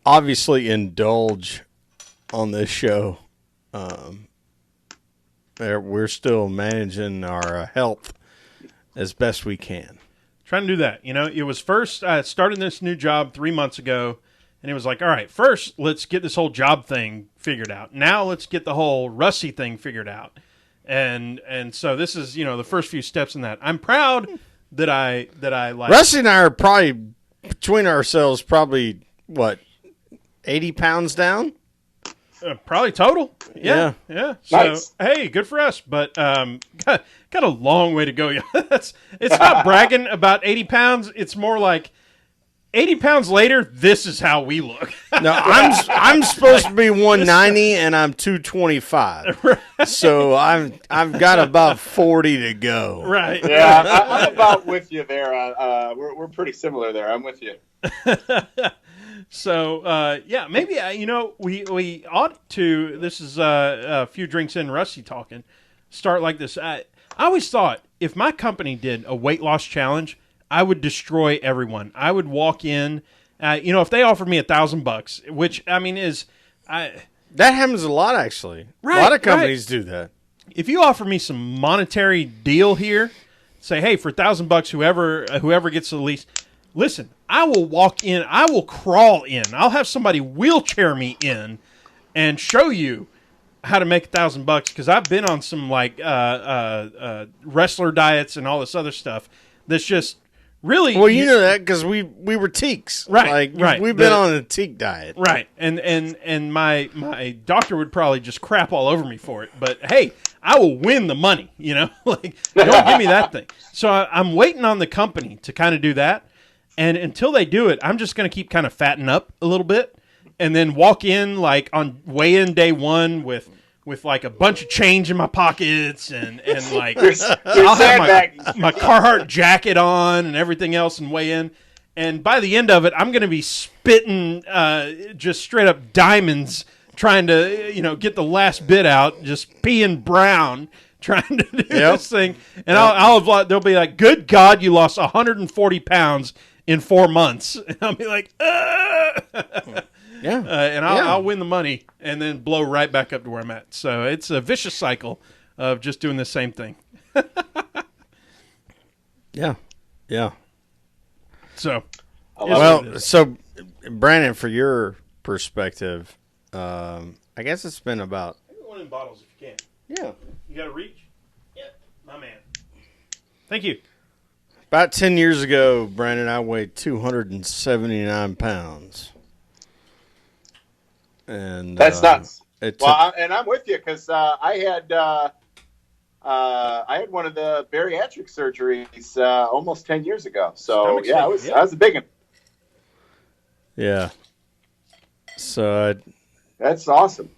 obviously indulge on this show, we're still managing our health as best we can. Trying to do that. It was first, I started this new job 3 months ago, and it was like, all right, first let's get this whole job thing figured out. Now let's get the whole Rusty thing figured out. And so this is, the first few steps in that. I'm proud that I like. Rusty and I are probably, between ourselves, what, 80 pounds down? Probably total. Yeah. So, nice. Hey, good for us. But got a long way to go. It's not bragging about 80 pounds. It's more like 80 pounds later, this is how we look. No, I'm supposed to be 190 and I'm 225. Right. So I've got about 40 to go. Right. Yeah, I'm about with you there. We're pretty similar there. I'm with you. So, maybe, we ought to, this is a few drinks in, Rusty talking, start like this. I always thought if my company did a weight loss challenge, I would destroy everyone. I would walk in, if they offered me $1,000, which, that happens a lot, actually. Right, a lot of companies do that. If you offer me some monetary deal here, say, hey, for $1,000, whoever gets the least, listen, I will walk in. I will crawl in. I'll have somebody wheelchair me in and show you how to make $1,000 because I've been on some like wrestler diets and all this other stuff that's just really. Well, you know that because we were teaks, right? We've been on a teak diet, right? And my doctor would probably just crap all over me for it, but hey, I will win the money. Don't give me that thing. So I'm waiting on the company to kind of do that. And until they do it, I'm just going to keep kind of fattening up a little bit and then walk in like on weigh-in day one with like a bunch of change in my pockets and like I'll have my Carhartt jacket on and everything else and weigh in. And by the end of it, I'm going to be spitting just straight up diamonds trying to, get the last bit out, just peeing brown trying to do this thing. And they'll be like, good God, you lost 140 pounds in 4 months. And I'll be like, and I'll win the money and then blow right back up to where I'm at. So it's a vicious cycle of just doing the same thing. Yeah. So, so Brandon, for your perspective, I guess it's been about. One in bottles if you can. Yeah. You got to reach? Yep. My man. Thank you. About 10 years ago, Brandon, I weighed 279 pounds. And that's nuts. And I'm with you because I had one of the bariatric surgeries almost 10 years ago. So I was a big one. Yeah. So that's awesome.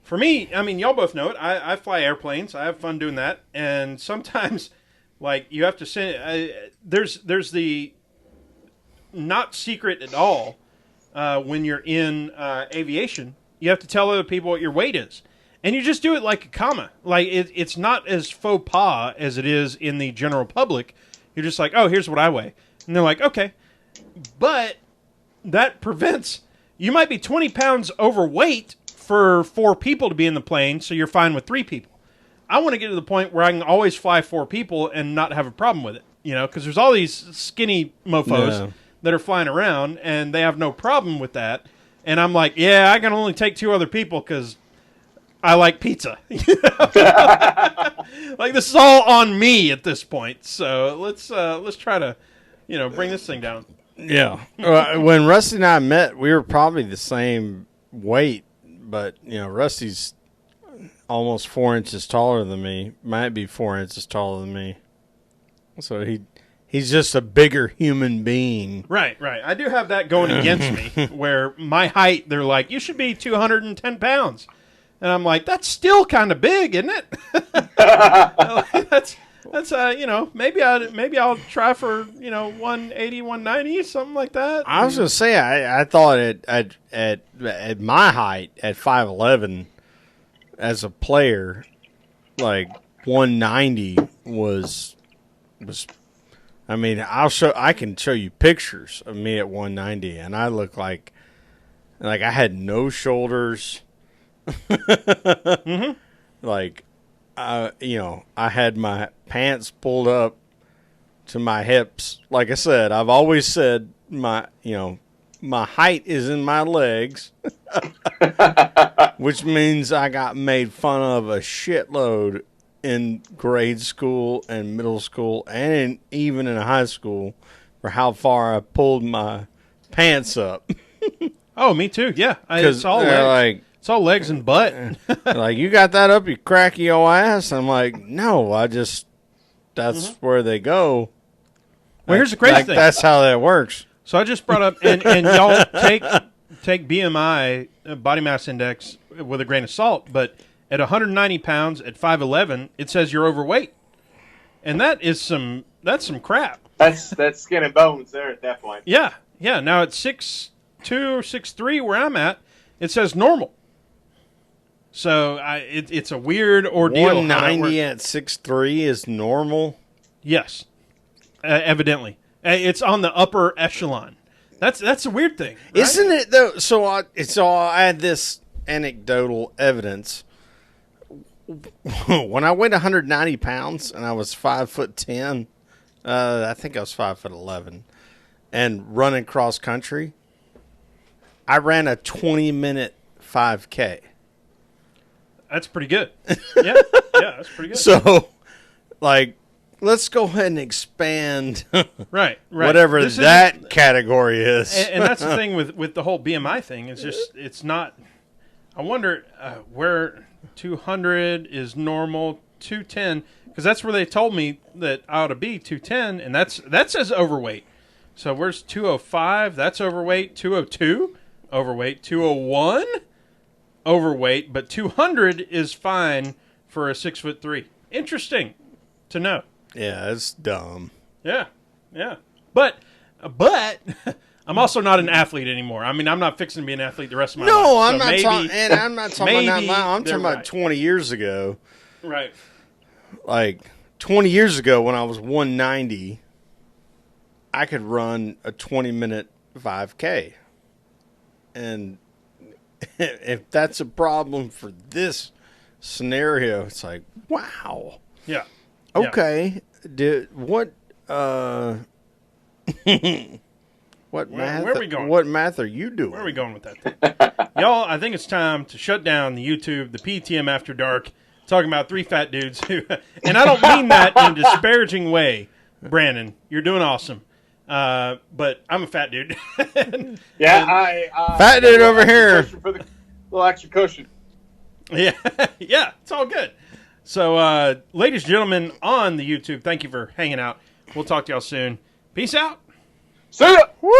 For me, y'all both know it. I fly airplanes. I have fun doing that, and sometimes. Like, you have to send there's the not secret at all when you're in aviation. You have to tell other people what your weight is. And you just do it like a comma. Like, it's not as faux pas as it is in the general public. You're just like, oh, here's what I weigh. And they're like, okay. But that prevents, you might be 20 pounds overweight for 4 people to be in the plane, so you're fine with 3 people. I want to get to the point where I can always fly 4 people and not have a problem with it, because there's all these skinny mofos that are flying around, and they have no problem with that. And I'm like, yeah, I can only take 2 other people because I like pizza. Like, this is all on me at this point. So let's try to, bring this thing down. Yeah. When Rusty and I met, we were probably the same weight, but Rusty's almost 4 inches taller than me. Might be 4 inches taller than me. So he's just a bigger human being. Right. I do have that going against me, where my height, they're like, you should be 210 pounds. And I'm like, that's still kind of big, isn't it? That's maybe I'll try for 180, 190, something like that. I was gonna say I thought at my height at 5'11", as a player, like 190 was. I mean, I can show you pictures of me at 190, and I look like I had no shoulders. Mm-hmm. Like, I had my pants pulled up to my hips. Like I said, I've always said my height is in my legs, which means I got made fun of a shitload in grade school and middle school and even in high school for how far I pulled my pants up. Oh, me too. Yeah, it's all legs. It's all legs and butt. Like, you got that up your cracky old ass? I'm like, no, that's where they go. Well, here's the crazy thing. That's how that works. So I just brought up, and y'all take BMI, body mass index, with a grain of salt, but at 190 pounds, at 5'11", it says you're overweight. And that's some crap. That's skin and bones there at that point. Yeah. Now at 6'2", 6'3", where I'm at, it says normal. So it's a weird ordeal. 190 at 6'3" is normal? Yes, evidently. It's on the upper echelon. That's a weird thing, right? Isn't it, though? So I had this anecdotal evidence. When I weighed 190 pounds and I was 5'10", I think I was 5'11", and running cross country, I ran a 20-minute 5K. That's pretty good. Yeah, that's pretty good. So, like, let's go ahead and expand right. whatever that category is. And that's the thing with the whole BMI thing. It's just, it's not, I wonder where 200 is normal, 210, because that's where they told me that I ought to be, 210, and that says overweight. So where's 205? That's overweight. 202? Overweight. 201? Overweight. But 200 is fine for a 6'3". Interesting to know. Yeah, it's dumb. Yeah. But I'm also not an athlete anymore. I mean, I'm not fixing to be an athlete the rest of my life. No, I'm not talking. And I'm not talking about that. I'm talking about 20 years ago. Right. Like 20 years ago, when I was 190, I could run a 20-minute 5K. And if that's a problem for this scenario, it's like, wow. Yeah. Okay. What math? Where are we going? What math are you doing? Where are we going with that thing? Y'all, I think it's time to shut down the YouTube, the PTM After Dark, talking about 3 fat dudes who, and I don't mean that in a disparaging way, Brandon. You're doing awesome. But I'm a fat dude. Fat dude over here. For the little extra cushion. Yeah, it's all good. So, ladies and gentlemen on the YouTube, thank you for hanging out. We'll talk to y'all soon. Peace out. See ya. Woo!